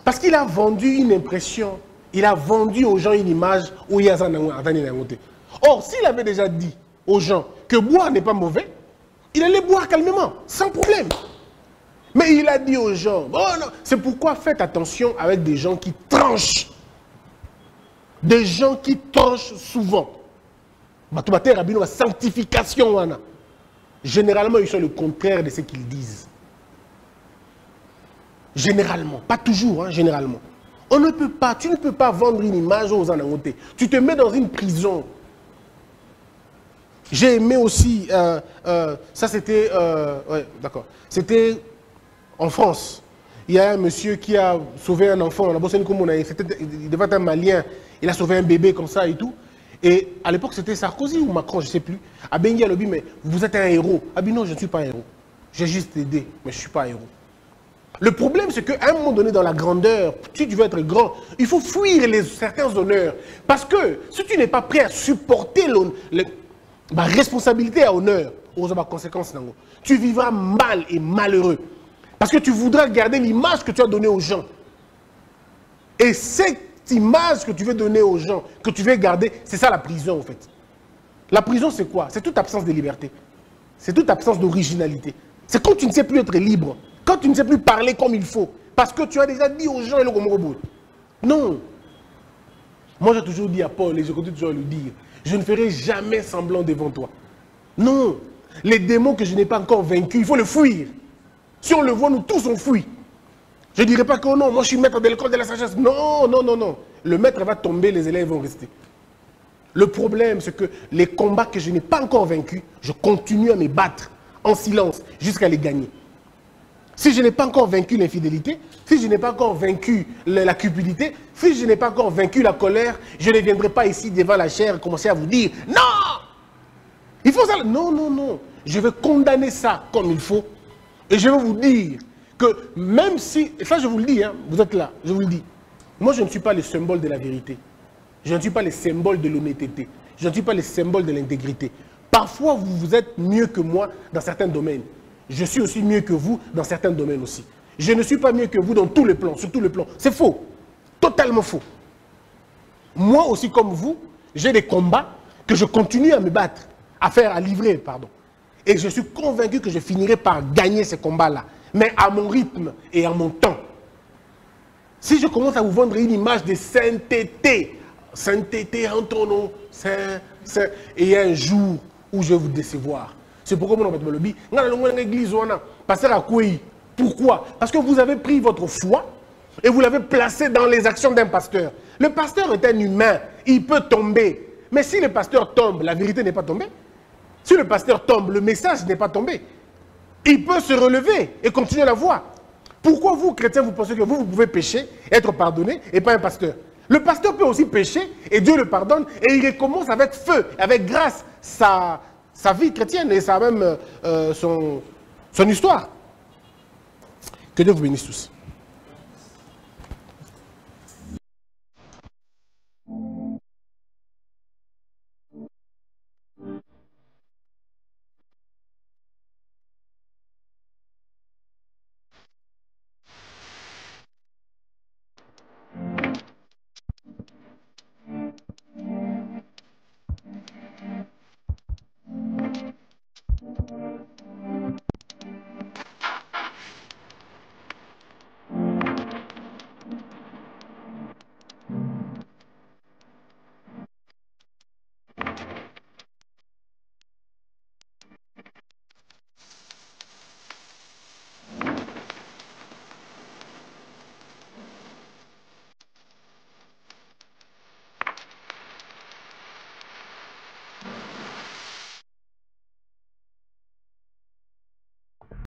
Parce qu'il a vendu une impression, il a vendu aux gens une image où il y a un. Or, s'il avait déjà dit aux gens que boire n'est pas mauvais, il allait boire calmement, sans problème. Mais il a dit aux gens, oh non, c'est pourquoi faites attention avec des gens qui tranchent. Des gens qui tranchent souvent. La sanctification. Généralement, ils sont le contraire de ce qu'ils disent. Généralement, pas toujours, hein, généralement. On ne peut pas, tu ne peux pas vendre une image aux anangotés. Tu te mets dans une prison. J'ai aimé aussi, ça c'était, ouais, d'accord, c'était en France. Il y a un monsieur qui a sauvé un enfant, il devait être un Malien, il a sauvé un bébé comme ça et tout. Et à l'époque, c'était Sarkozy ou Macron, je ne sais plus. Abengi a lobby, mais vous êtes un héros. Ah ben non, je ne suis pas un héros. J'ai juste aidé, mais je ne suis pas un héros. Le problème, c'est qu'à un moment donné, dans la grandeur, si tu veux être grand, il faut fuir certains honneurs. Parce que si tu n'es pas prêt à supporter la responsabilité à honneur, aux conséquences, tu vivras mal et malheureux. Parce que tu voudras garder l'image que tu as donnée aux gens. Et cette image que tu veux donner aux gens, que tu veux garder, c'est ça la prison en fait. La prison c'est quoi? C'est toute absence de liberté. C'est toute absence d'originalité. C'est quand tu ne sais plus être libre. Quand tu ne sais plus parler comme il faut. Parce que tu as déjà dit aux gens et le Gomorobot. Non. Moi j'ai toujours dit à Paul, et je continue toujours à le dire, je ne ferai jamais semblant devant toi. Non. Les démons que je n'ai pas encore vaincus, il faut le fuir. Si on le voit, nous tous on fuit. Je ne dirais pas que oh non, moi je suis maître de l'école de la sagesse. Non, non, non, non. Le maître va tomber, les élèves vont rester. Le problème, c'est que les combats que je n'ai pas encore vaincus, je continue à me battre en silence jusqu'à les gagner. Si je n'ai pas encore vaincu l'infidélité, si je n'ai pas encore vaincu la cupidité, si je n'ai pas encore vaincu la colère, je ne viendrai pas ici devant la chair et commencer à vous dire « Non !» Il faut ça. Non, non, non. Je vais condamner ça comme il faut. Et je vais vous dire que même si, et ça je vous le dis, hein, vous êtes là, je vous le dis, moi je ne suis pas le symbole de la vérité. Je ne suis pas le symbole de l'honnêteté. Je ne suis pas le symbole de l'intégrité. Parfois vous êtes mieux que moi dans certains domaines. Je suis aussi mieux que vous dans certains domaines aussi. Je ne suis pas mieux que vous dans tous les plans, sur tous les plans. C'est faux. Totalement faux. Moi aussi comme vous, j'ai des combats que je continue à me battre, à livrer, pardon. Et je suis convaincu que je finirai par gagner ces combats-là. Mais à mon rythme et à mon temps. Si je commence à vous vendre une image de sainteté, sainteté en ton nom, saint, et il y a un jour où je vais vous décevoir. C'est pourquoi moi, je me dis, pourquoi? Parce que vous avez pris votre foi et vous l'avez placé dans les actions d'un pasteur. Le pasteur est un humain, il peut tomber. Mais si le pasteur tombe, la vérité n'est pas tombée. Si le pasteur tombe, le message n'est pas tombé. Il peut se relever et continuer la voie. Pourquoi vous, chrétiens, vous pensez que vous pouvez pécher, être pardonné et pas un pasteur? Le pasteur peut aussi pécher et Dieu le pardonne et il recommence avec feu, avec grâce, sa vie chrétienne et même son histoire. Que Dieu vous bénisse tous.